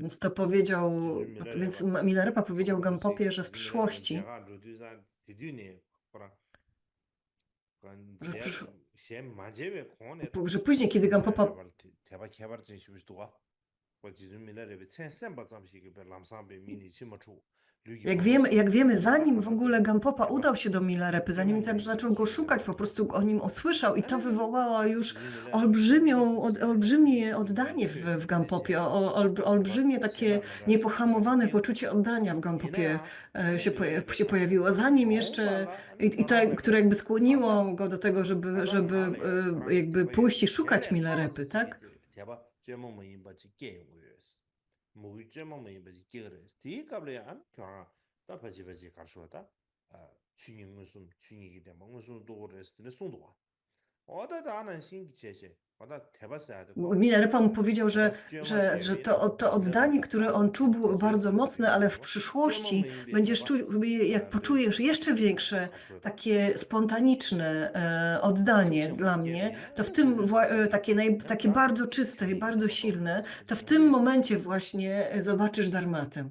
Więc to powiedział, Milarepa powiedział Gampopie, że w przyszłości, że później, kiedy Gampopa Jak wiemy, zanim w ogóle Gampopa udał się do Milarepy, zanim zaczął go szukać, po prostu o nim usłyszał i to wywołało już olbrzymie oddanie w Gampopie, olbrzymie takie niepohamowane poczucie oddania w Gampopie się pojawiło, zanim jeszcze, i to, które jakby skłoniło go do tego, żeby jakby pójść i szukać Milarepy, tak? Milarepa mu powiedział, że to oddanie, które on czuł, było bardzo mocne, ale w przyszłości będziesz czuł, jak poczujesz jeszcze większe, takie spontaniczne oddanie dla mnie, to w tym takie bardzo czyste i bardzo silne, to w tym momencie właśnie zobaczysz Darmatę.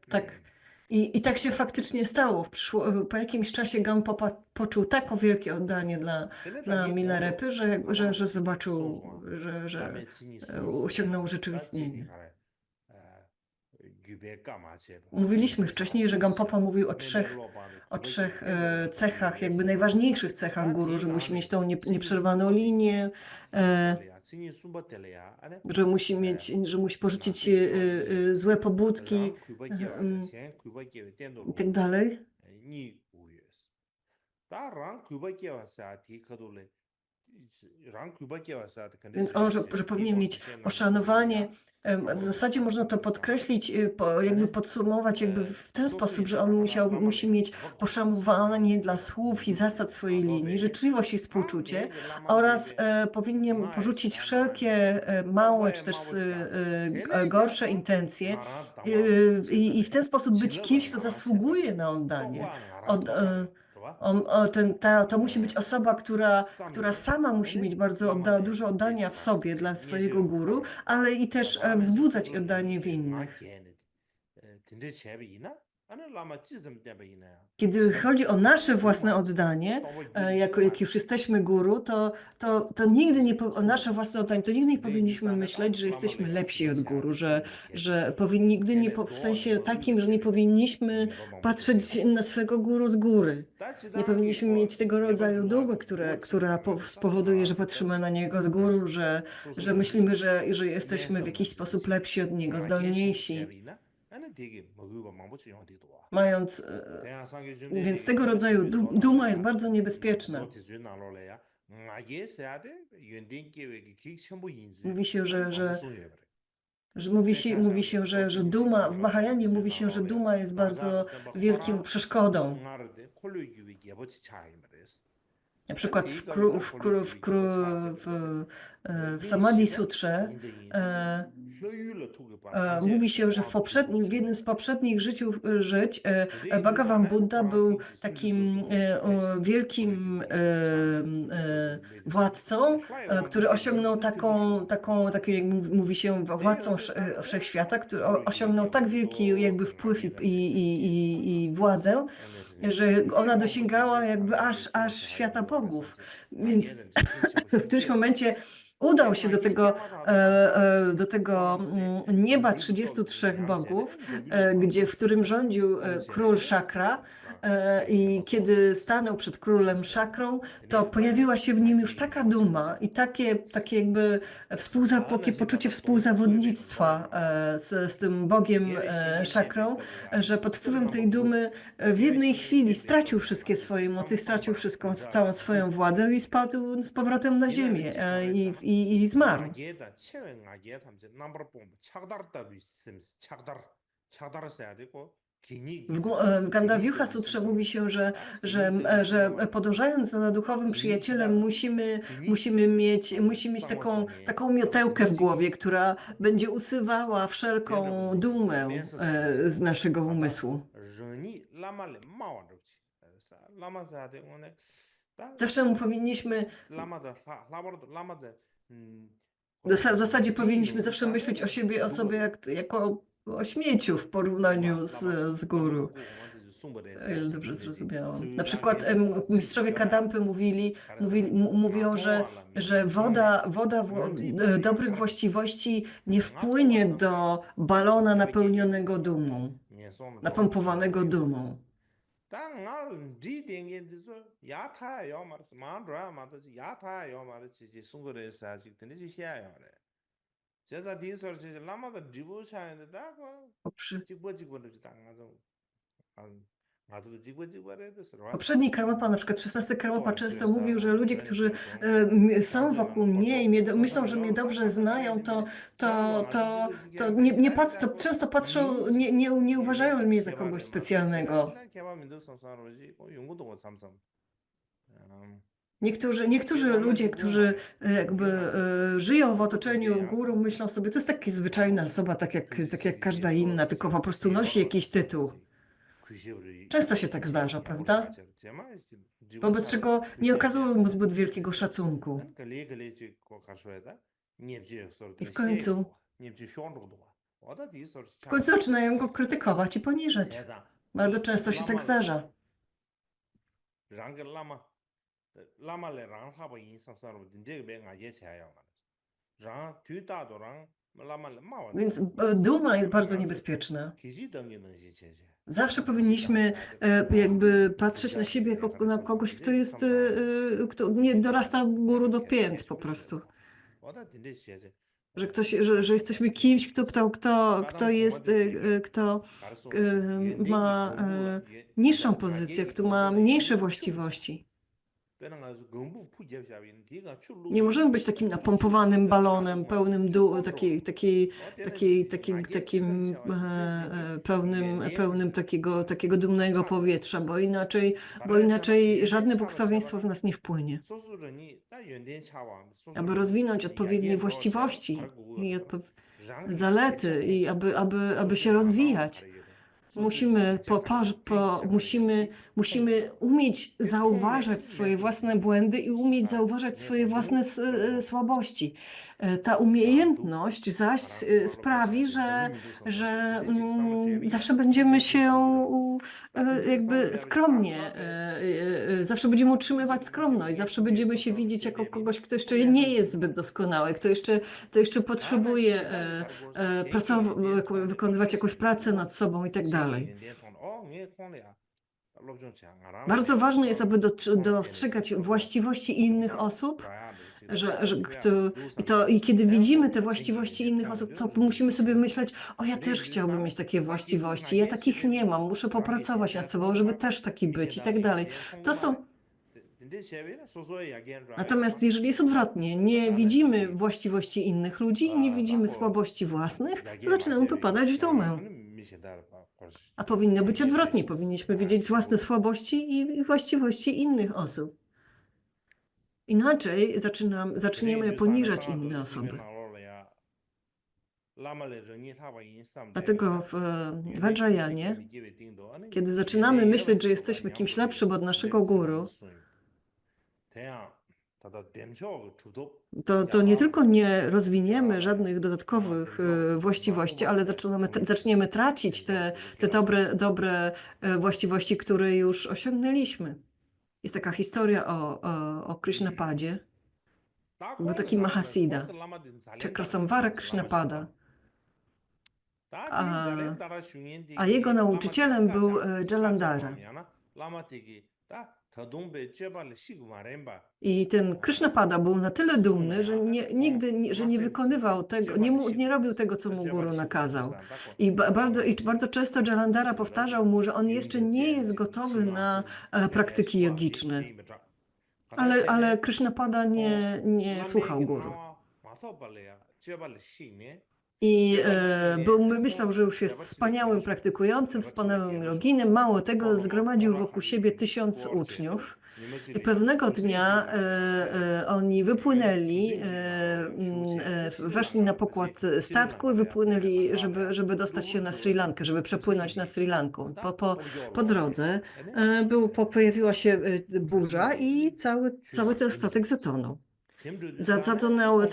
Tak. I tak się faktycznie stało. Po jakimś czasie Gampopa poczuł tak wielkie oddanie dla Milarepy, że zobaczył, że osiągnął urzeczywistnienie. Mówiliśmy wcześniej, że Gampopa mówił o trzech cechach, jakby najważniejszych cechach guru, że musi mieć tą nieprzerwaną linię, że musi porzucić złe pobudki i tak dalej. Więc że powinien mieć poszanowanie. W zasadzie można to podkreślić, jakby podsumować jakby w ten sposób, że on musi mieć poszanowanie dla słów i zasad swojej linii, życzliwość i współczucie oraz powinien porzucić wszelkie małe czy też gorsze intencje i w ten sposób być kimś, kto zasługuje na oddanie. To musi być osoba, która sama musi mieć bardzo dużo oddania w sobie dla swojego guru, ale i też wzbudzać oddanie w innych. Kiedy chodzi o nasze własne oddanie, jak już jesteśmy guru, to nigdy nasze własne oddanie, to nigdy nie powinniśmy myśleć, że jesteśmy lepsi od guru, nigdy nie, w sensie takim, że nie powinniśmy patrzeć na swego guru z góry. Nie powinniśmy mieć tego rodzaju dumy, która spowoduje, że patrzymy na niego z góry, że myślimy, że jesteśmy w jakiś sposób lepsi od niego, zdolniejsi. Więc tego rodzaju duma jest bardzo niebezpieczna. Mówi się, że duma, w Mahajanie mówi się, że duma jest bardzo wielką przeszkodą. Na przykład w Samadhi Sutrze mówi się, że w jednym z poprzednich żyć Bhagavan Buddha był takim wielkim władcą, który osiągnął taką jak mówi się, władcą wszechświata, który osiągnął tak wielki jakby wpływ i władzę, że ona dosięgała jakby aż świata bogów. Więc w którymś momencie udał się do tego nieba 33 bogów, w którym rządził król Szakra, i kiedy stanął przed królem Szakrą, to pojawiła się w nim już taka duma i takie jakby poczucie współzawodnictwa z tym bogiem Szakrą, że pod wpływem tej dumy w jednej chwili stracił wszystkie swoje mocy, stracił całą swoją władzę i spadł z powrotem na ziemię i zmarł. W Gandavyuha Sutrze mówi się, że podążając za duchowym przyjacielem musi mieć taką miotełkę w głowie, która będzie usuwała wszelką dumę z naszego umysłu. Zawsze powinniśmy w zasadzie powinniśmy zawsze myśleć o sobie jako o śmieciu w porównaniu z guru. O ile dobrze zrozumiałam. Na przykład mistrzowie Kadampy mówią, że woda dobrych właściwości nie wpłynie do balona napełnionego dumą, napompowanego dumą. Poprze- Poprzedni Karmapa, na przykład 16 Karmapa często mówił, że ludzie, którzy są wokół mnie i myślą, że mnie dobrze znają, to często patrzą, nie uważają mnie za kogoś specjalnego. Niektórzy ludzie, którzy jakby żyją w otoczeniu guru, myślą sobie, to jest taka zwyczajna osoba, tak jak każda inna, tylko po prostu nosi jakiś tytuł. Często się tak zdarza, prawda? Wobec czego nie okazują mu zbyt wielkiego szacunku. I w końcu zaczynają go krytykować i poniżać. Bardzo często się tak zdarza. Więc duma jest bardzo niebezpieczna. Zawsze powinniśmy jakby patrzeć na siebie jako na kogoś, kto nie dorasta guru do pięt po prostu. Że jesteśmy kimś, kto ma niższą pozycję, kto ma mniejsze właściwości. Nie możemy być takim napompowanym balonem, pełnym pełnym takiego dumnego powietrza, bo inaczej żadne błogosławieństwo w nas nie wpłynie. Aby rozwinąć odpowiednie właściwości i zalety i aby się rozwijać, musimy umieć zauważać swoje własne błędy i umieć zauważać swoje własne słabości. Ta umiejętność zaś sprawi, że zawsze będziemy się jakby skromnie, zawsze będziemy utrzymywać skromność, zawsze będziemy się widzieć jako kogoś, kto jeszcze nie jest zbyt doskonały, kto jeszcze potrzebuje wykonywać jakąś pracę nad sobą i tak dalej. Bardzo ważne jest, aby dostrzegać właściwości innych osób, i kiedy widzimy te właściwości innych osób, to musimy sobie myśleć, ja też chciałbym mieć takie właściwości, ja takich nie mam, muszę popracować nad sobą, żeby też taki być i tak dalej. Natomiast jeżeli jest odwrotnie, nie widzimy właściwości innych ludzi i nie widzimy słabości własnych, to zaczynamy popadać w dumę. A powinno być odwrotnie. Powinniśmy widzieć własne słabości i właściwości innych osób. Inaczej zaczniemy poniżać inne osoby. Dlatego w Vajrayanie, kiedy zaczynamy myśleć, że jesteśmy kimś lepszym od naszego guru, to nie tylko nie rozwiniemy żadnych dodatkowych właściwości, ale zaczniemy tracić te dobre właściwości, które już osiągnęliśmy. Jest taka historia o Krishnapadzie. Był taki Mahasiddha, Chakrasamvara Krishnapada. A jego nauczycielem był Jalandhara. I ten Krishnapada był na tyle dumny, że nie wykonywał tego, nie robił tego, co mu guru nakazał. I bardzo często Jalandhara powtarzał mu, że on jeszcze nie jest gotowy na praktyki jogiczne. Ale Krishnapada nie słuchał guru. I myślał, że już jest wspaniałym praktykującym, wspaniałym joginem. Mało tego, zgromadził wokół siebie 1000 uczniów. I pewnego dnia oni wypłynęli, weszli na pokład statku i wypłynęli, żeby dostać się na Sri Lankę, żeby przepłynąć na Sri Lankę. Po drodze pojawiła się burza i cały ten statek zatonął. Zatonęło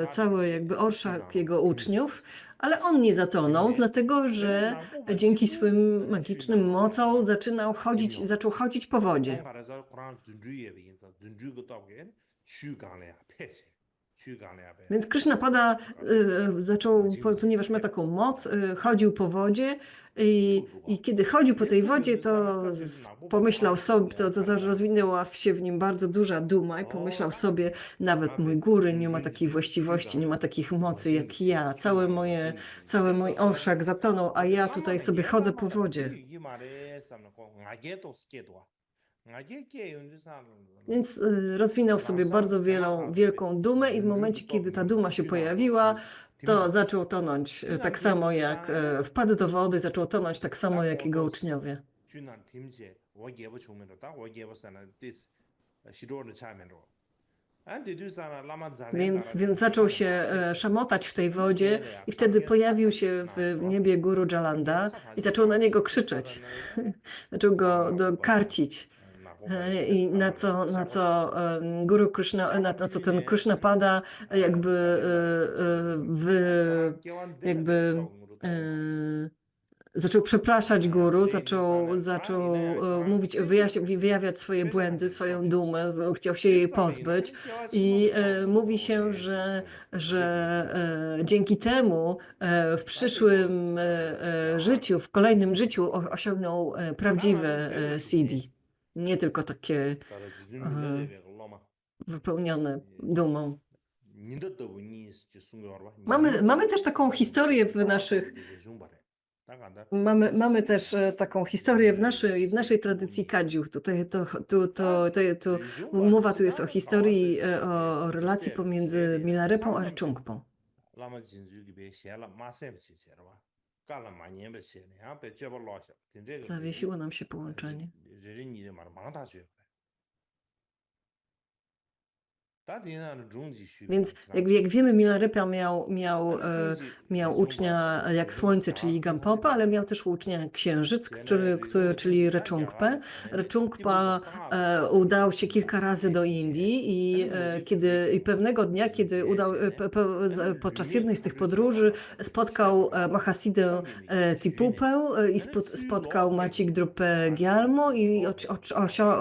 cały jakby orszak jego uczniów, ale on nie zatonął, dlatego że dzięki swym magicznym mocom zaczął chodzić po wodzie. Więc Krishnapada ponieważ ma taką moc, chodził po wodzie i kiedy chodził po tej wodzie, to pomyślał sobie, to rozwinęła się w nim bardzo duża duma i pomyślał sobie, nawet mój góry nie ma takiej właściwości, nie ma takich mocy jak ja. Cały mój orszak zatonął, a ja tutaj sobie chodzę po wodzie. Więc rozwinął w sobie bardzo wielką dumę i w momencie, kiedy ta duma się pojawiła, to zaczął tonąć tak samo jak wpadł do wody, zaczął tonąć tak samo jak jego uczniowie. Więc zaczął się szamotać w tej wodzie i wtedy pojawił się w niebie Guru Jalanda i zaczął na niego krzyczeć. Zaczął go karcić. I na co Guru Krishna, na co ten Krishnapada zaczął przepraszać guru, zaczął mówić, wyjawiać swoje błędy, swoją dumę, chciał się jej pozbyć i mówi się, że dzięki temu w przyszłym życiu, w kolejnym życiu osiągnął prawdziwe siddhi. Nie tylko takie wypełnione dumą. Mamy też taką historię w naszych Mamy też taką historię w naszej tradycji kadziuch. Mowa tu jest o historii, o relacji pomiędzy Milarepą a Rechungpą. Zawiesiło nam się połączenie. Więc jak wiemy, Milarepa miał ucznia jak słońce, czyli Gampopa, ale miał też ucznia księżyc, czyli Rechungpę. Rechungpa udał się kilka razy do Indii i pewnego dnia, kiedy podczas jednej z tych podróży spotkał Mahasidę Tipupę i spotkał Macik Drupę Gyalmo i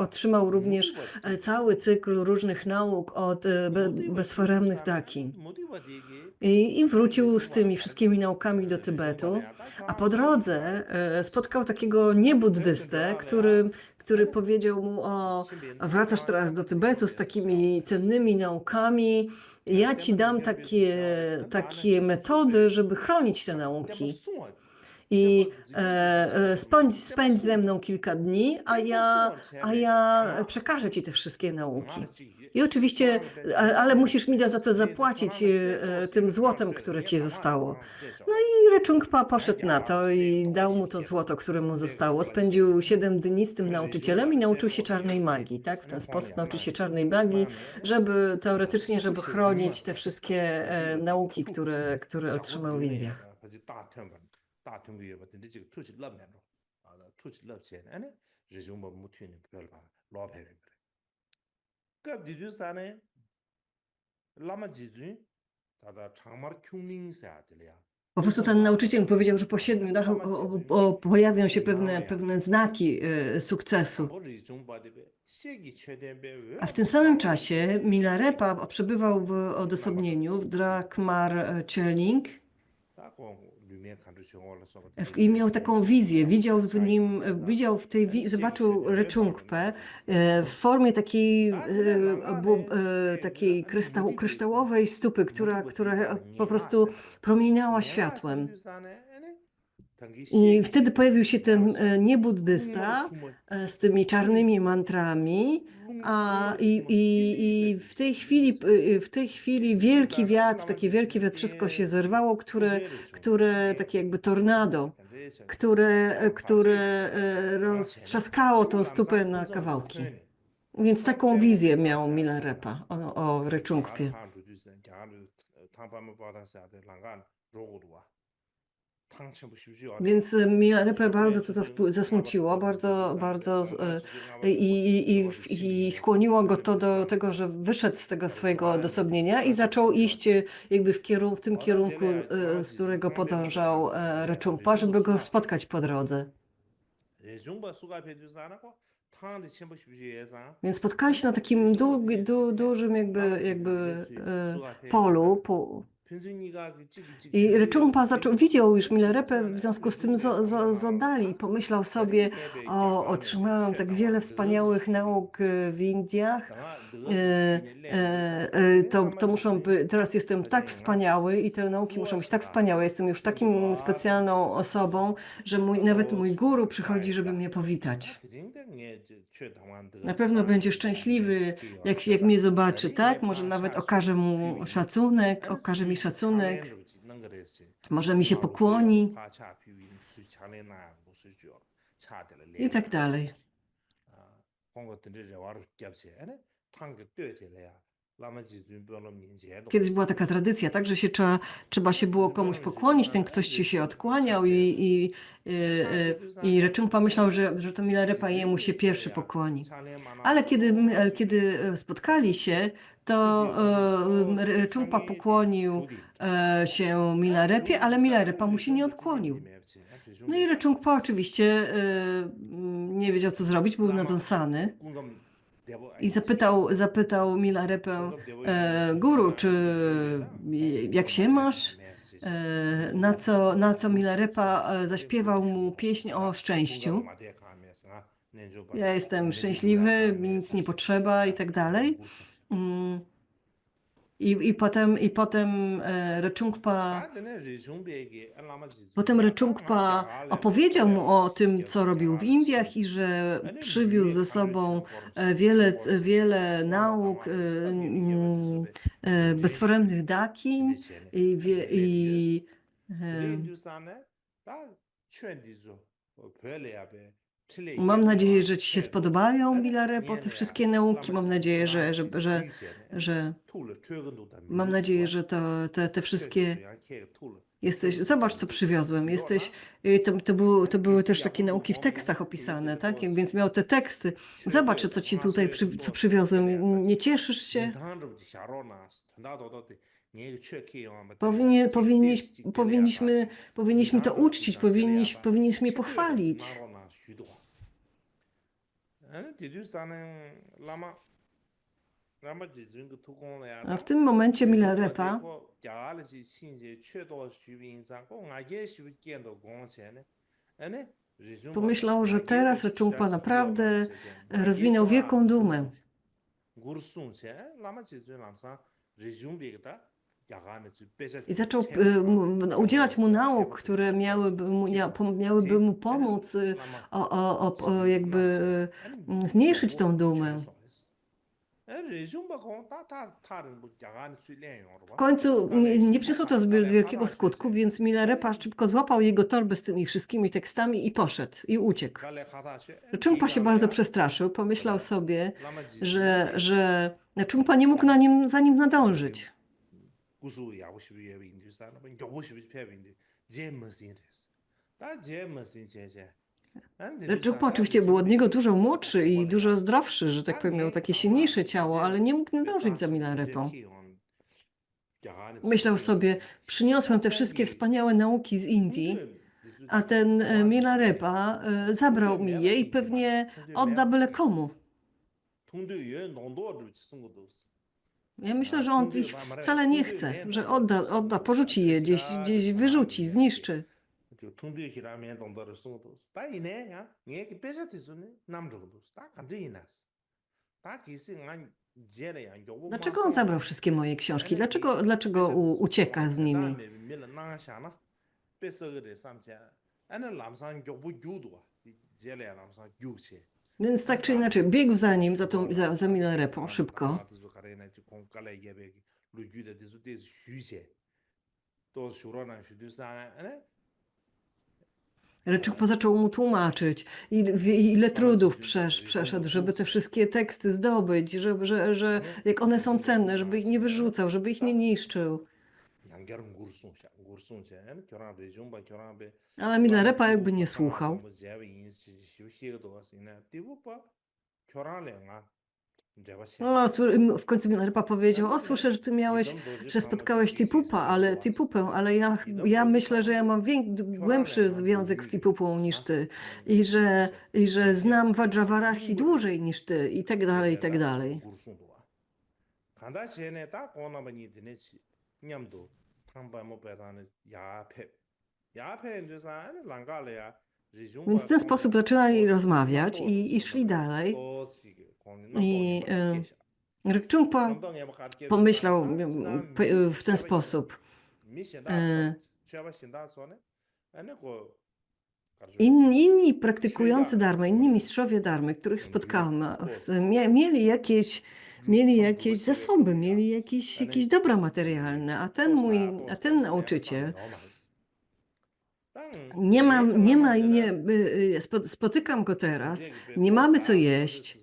otrzymał również cały cykl różnych nauk od bezforemnych dakin. I wrócił z tymi wszystkimi naukami do Tybetu, a po drodze spotkał takiego niebuddystę, który powiedział mu: wracasz teraz do Tybetu z takimi cennymi naukami, ja ci dam takie metody, żeby chronić te nauki. I spędź ze mną kilka dni, a ja przekażę ci te wszystkie nauki. I oczywiście, ale musisz mi za to zapłacić tym złotem, które ci zostało. No i Rechungpa poszedł na to i dał mu to złoto, które mu zostało. Spędził 7 dni z tym nauczycielem i nauczył się czarnej magii, tak? W ten sposób nauczył się czarnej magii, żeby chronić te wszystkie nauki, które otrzymał w Indiach. Po prostu ten nauczyciel powiedział, że po 7 dniach pojawią się pewne znaki sukcesu. A w tym samym czasie Milarepa przebywał w odosobnieniu w Drakmar Cheling i miał taką wizję, zobaczył Rechungpę w formie takiej kryształowej stópy, która po prostu promieniała światłem. I wtedy pojawił się ten niebuddysta z tymi czarnymi mantrami, i w tej chwili wielki wiatr, takie wielkie wiatrzysko się zerwało, które takie jakby tornado, które roztrzaskało tą stupę na kawałki. Więc taką wizję miał Milarepa o Rechungpie. Więc Milarepa bardzo to zasmuciło, bardzo i skłoniło go to do tego, że wyszedł z tego swojego odosobnienia i zaczął iść jakby w tym kierunku, z którego podążał Rechungpa, żeby go spotkać po drodze. Więc spotkali się na takim dużym jakby polu. I Rechungpa widział już Milarepę w związku z tym z oddali i pomyślał sobie, otrzymałem tak wiele wspaniałych nauk w Indiach, to muszą być, teraz jestem tak wspaniały i te nauki muszą być tak wspaniałe, jestem już takim specjalną osobą, że nawet mój guru przychodzi, żeby mnie powitać. Na pewno będzie szczęśliwy, jak mnie zobaczy, tak? Może nawet okaże mi szacunek, może mi się pokłoni i tak dalej. Kiedyś była taka tradycja, tak, że trzeba się było komuś pokłonić, ten ktoś ci się odkłaniał i Rechungpa myślał, że to Milarepa jemu się pierwszy pokłoni. Ale kiedy spotkali się, to Rechungpa pokłonił się Milarepie, ale Milarepa mu się nie odkłonił. No i Rechungpa oczywiście nie wiedział, co zrobić, był nadąsany. I zapytał Milarepę, guru, jak się masz? Na co Milarepa zaśpiewał mu pieśń o szczęściu. Ja jestem szczęśliwy, mi nic nie potrzeba i tak dalej. I potem Rechungpa opowiedział mu o tym, co robił w Indiach i że przywiózł ze sobą wiele nauk, bezforemnych dakin i mam nadzieję, że ci się spodobają, Milarepo, te wszystkie nauki. Mam nadzieję, mam nadzieję, że te wszystkie zobacz, co przywiozłem. To były też takie nauki w tekstach opisane, tak? Więc miał te teksty. Zobacz, co ci tutaj co przywiozłem. Nie cieszysz się? Powinniśmy to uczcić, powinniś mnie pochwalić. A w tym momencie Milarepa pomyślał, że teraz Rechungpa naprawdę rozwinął wielką dumę. I zaczął udzielać mu nauk, które miałyby mu pomóc jakby zmniejszyć tą dumę. W końcu nie przyniosło to zbyt wielkiego skutku, więc Milarepa szybko złapał jego torbę z tymi wszystkimi tekstami i poszedł, i uciekł. Rechungpa się bardzo przestraszył, pomyślał sobie, że Rechungpa nie mógł za nim nadążyć. Rechungpa oczywiście był od niego dużo młodszy i dużo zdrowszy, że tak powiem, miał takie silniejsze ciało, ale nie mógł nadążyć za Milarepą. Myślał sobie, przyniosłem te wszystkie wspaniałe nauki z Indii, a ten Milarepa zabrał mi je i pewnie odda byle komu. Ja myślę, że on ich wcale nie chce, że odda, porzuci je, gdzieś wyrzuci, zniszczy. Dlaczego on zabrał wszystkie moje książki? Dlaczego ucieka z nimi? Więc tak czy inaczej, biegł za nim, za Milarepą szybko. Rechungpa zaczął mu tłumaczyć, ile trudów przeszedł, żeby te wszystkie teksty zdobyć, że jak one są cenne, żeby ich nie wyrzucał, żeby ich nie niszczył. Ale Milarepa jakby nie słuchał. O, w końcu Milarepa powiedział, o słyszę, że ty miałeś, że spotkałeś Tipupę, ale ja myślę, że ja mam głębszy związek z Tipupą niż ty i że znam Vajravarahi dłużej niż ty i tak dalej, i tak dalej. Więc w ten sposób zaczynali rozmawiać i szli dalej. I Rikchungpa pomyślał w ten sposób. Inni praktykujący dharmę, inni mistrzowie dharmy, których spotkałam, mieli jakieś zasoby, mieli jakieś dobra materialne, a ten nauczyciel spotykam go teraz, nie mamy co jeść,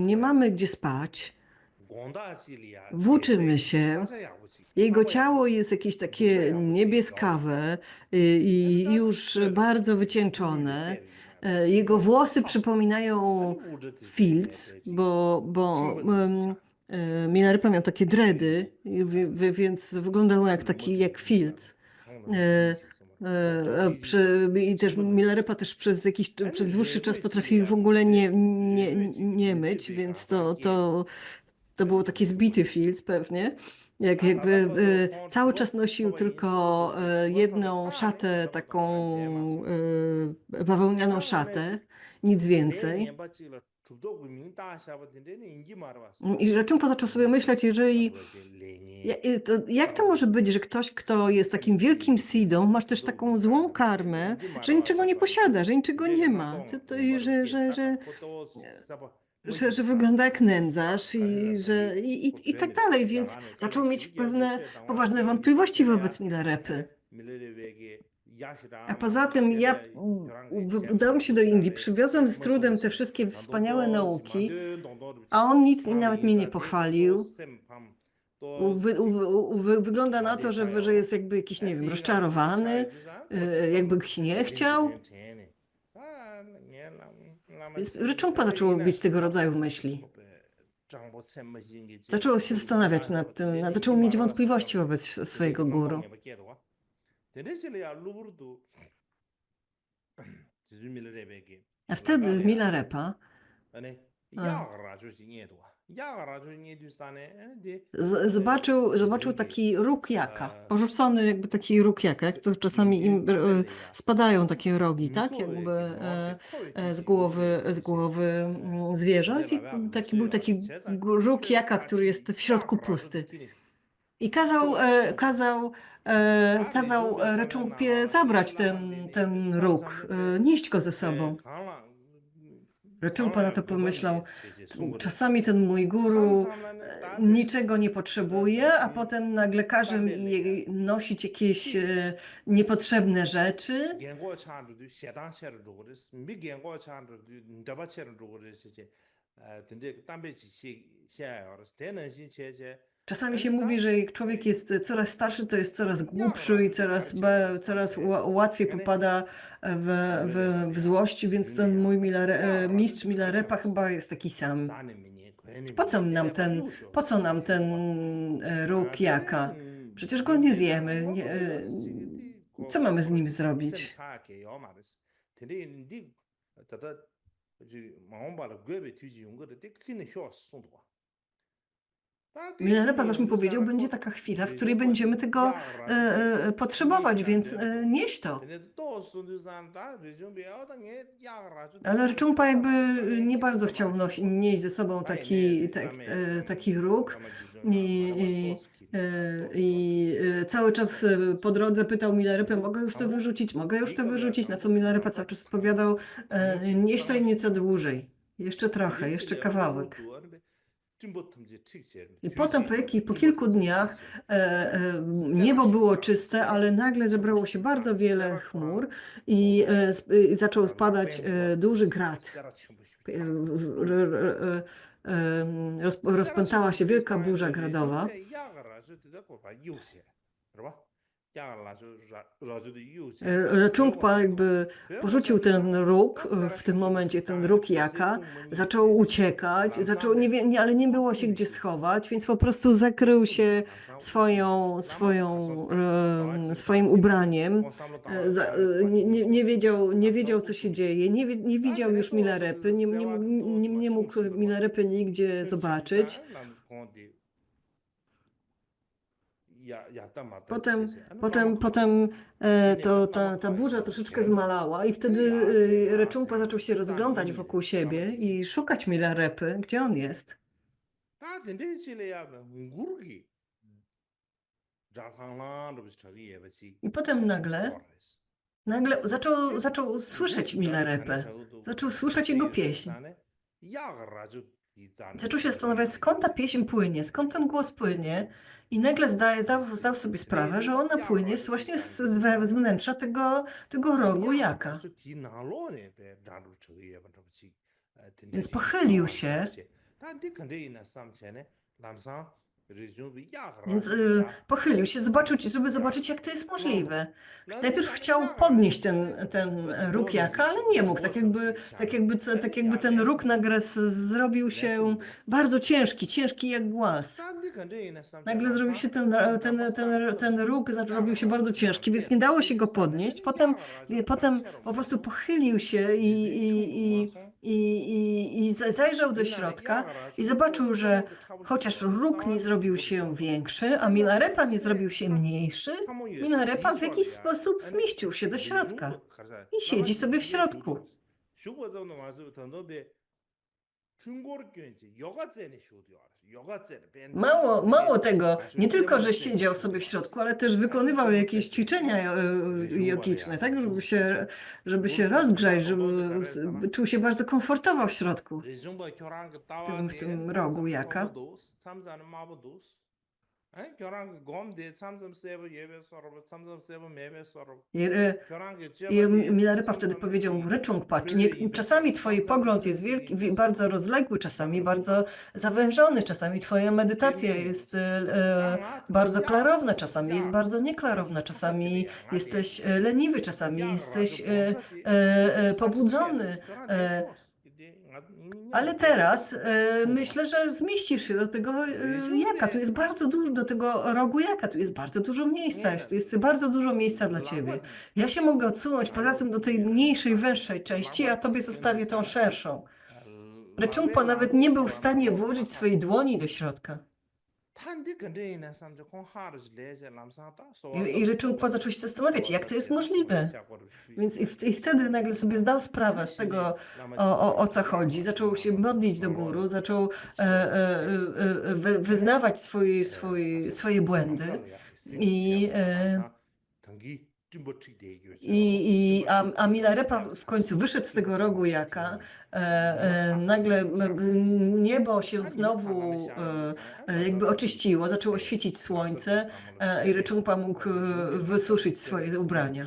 nie mamy gdzie spać, włóczymy się, jego ciało jest jakieś takie niebieskawe i już bardzo wycieńczone. Jego włosy przypominają filc, bo Milarepa miał takie dredy, więc wyglądało jak filc. I też Milarepa też przez dłuższy czas potrafił w ogóle nie myć, więc to było taki zbity filc pewnie. Jakby cały czas nosił tylko jedną szatę, taką bawełnianą szatę, nic więcej. I Rikchungpa zaczął sobie myśleć, jak to może być, że ktoś, kto jest takim wielkim sidą, masz też taką złą karmę, że niczego nie posiada, że niczego nie ma, że wygląda jak nędzarz i tak dalej, więc zaczął mieć pewne poważne wątpliwości wobec Milarepy. A poza tym ja udałem się do Indii, przywiozłem z trudem te wszystkie wspaniałe nauki, a on nawet mnie nie pochwalił. Wygląda na to, że jest jakby jakiś, nie wiem, rozczarowany, jakby nie chciał. Więc Rikchungpa zaczął mieć tego rodzaju myśli. Zaczął się zastanawiać nad tym, zaczął mieć wątpliwości wobec swojego guru. A wtedy Milarepa zobaczył taki róg jaka, porzucony jakby taki róg jaka, jak to czasami im spadają takie rogi, tak? Jakby z głowy zwierząt i był taki róg jaka, który jest w środku pusty. I kazał Rikchungpie zabrać ten róg, nieść go ze sobą. Rikchungpa na to pomyślał, czasami ten mój guru niczego nie potrzebuje, a potem nagle każe mi nosić jakieś niepotrzebne rzeczy. Czasami się mówi, że jak człowiek jest coraz starszy, to jest coraz głupszy i coraz łatwiej popada w złości, więc ten mój mistrz Milarepa chyba jest taki sam. Po co nam ten róg jaka? Przecież go nie zjemy. Co mamy z nim zrobić? Milarepa zaś mi powiedział, będzie taka chwila, w której będziemy tego potrzebować, więc nieś to. Ale Rikchungpa jakby nie bardzo chciał nieść ze sobą taki róg i cały czas po drodze pytał Milarepę, mogę już to wyrzucić, na co Milarepa cały czas odpowiadał, nieś to i nieco dłużej, jeszcze trochę, jeszcze kawałek. I potem po kilku dniach niebo było czyste, ale nagle zebrało się bardzo wiele chmur i zaczął spadać duży grad. Rozpętała się wielka burza gradowa Reczungpa jakby porzucił ten róg, w tym momencie ten róg jaka, zaczął uciekać, ale nie było się gdzie schować, więc po prostu zakrył się swoim ubraniem. Nie wiedział, co się dzieje, nie widział już Milarepy, nie mógł Milarepy nigdzie zobaczyć. Potem ta burza troszeczkę zmalała i wtedy Reczungpa zaczął się rozglądać wokół siebie i szukać Milarepy, gdzie on jest. I potem nagle zaczął słyszeć Milarepę, zaczął słyszeć jego pieśń. Zaczął się zastanawiać, skąd ta pieśń płynie, skąd ten głos płynie i nagle zdał sobie sprawę, że ona płynie właśnie z wnętrza tego rogu jaka. Więc pochylił się, żeby zobaczyć, jak to jest możliwe. Najpierw chciał podnieść ten róg jaka, ale nie mógł. Tak jakby ten róg nagle zrobił się bardzo ciężki jak głaz. Nagle zrobił się ten róg zrobił się bardzo ciężki, więc nie dało się go podnieść. Potem po prostu pochylił się i zajrzał do środka i zobaczył, że chociaż róg nie zrobił się większy, a Milarepa nie zrobił się mniejszy, Milarepa w jakiś sposób zmieścił się do środka i siedzi sobie w środku. Mało tego, nie tylko, że siedział sobie w środku, ale też wykonywał jakieś ćwiczenia jogiczne, tak, żeby się rozgrzać, żeby czuł się bardzo komfortowo w środku, w tym rogu jaka. I Milarepa wtedy powiedział mu, Reczungpa, czasami twój pogląd jest bardzo rozległy, czasami bardzo zawężony, czasami twoja medytacja jest bardzo klarowna, czasami jest bardzo nieklarowna, czasami jesteś leniwy, czasami jesteś pobudzony. Ale teraz myślę, że zmieścisz się do tego jaka. Tu jest bardzo dużo, do tego rogu jaka. Tu jest bardzo dużo miejsca. Jest bardzo dużo miejsca dla ciebie. Ja się mogę odsunąć poza tym do tej mniejszej, węższej części, a tobie zostawię tą szerszą. Reczungpa nawet nie był w stanie włożyć swojej dłoni do środka. I Reczungpa zaczął się zastanawiać, jak to jest możliwe. Więc i wtedy nagle sobie zdał sprawę z tego, o co chodzi. Zaczął się modlić do góry, zaczął wyznawać swoje błędy. A Milarepa w końcu wyszedł z tego rogu jaka. Nagle niebo się znowu jakby oczyściło, zaczęło świecić słońce i Reczungpa mógł wysuszyć swoje ubrania.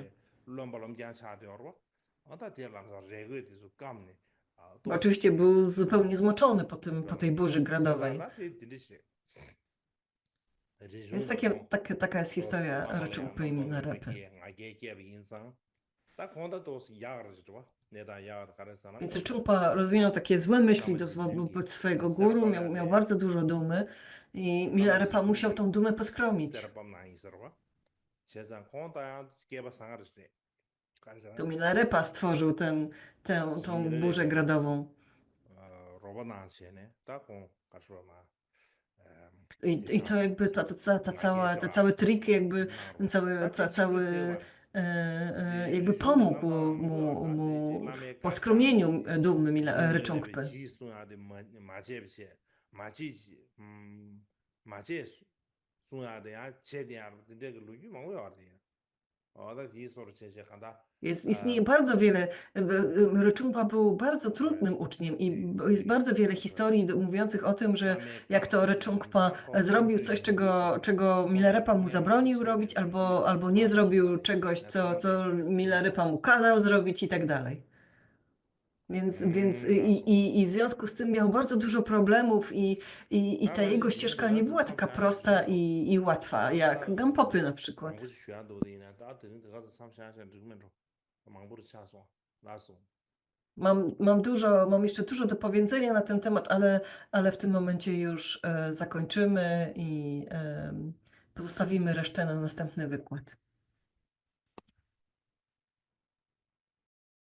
Bo oczywiście był zupełnie zmoczony po tej burzy gradowej. Więc taka jest historia Reczungpy i Milarepy. Więc Reczungpa rozwinął takie złe myśli wobec swojego guru, miał bardzo dużo dumy i Milarepa musiał tą dumę poskromić. To Milarepa stworzył tą burzę gradową. I to jakby te całe triki, jakby jakby pomógł mu w poskromieniu dumy Reczungpy. Istnieje bardzo wiele, Reczungpa był bardzo trudnym uczniem i jest bardzo wiele historii mówiących o tym, że jak to Reczungpa zrobił coś, czego Milarepa mu zabronił robić, albo nie zrobił czegoś, co Milarepa mu kazał zrobić i tak dalej. Więc 라소. i w związku z tym miał bardzo dużo problemów i ta jego ścieżka nie była taka prosta i łatwa, jak Gampopy na przykład. 망고 쉬야 도디나 다 드는 들어가서 삼샤샤 죽으면 망보를 차서 라소. Mam jeszcze dużo do powiedzenia na ten temat, ale w tym momencie już zakończymy i pozostawimy resztę na następny wykład.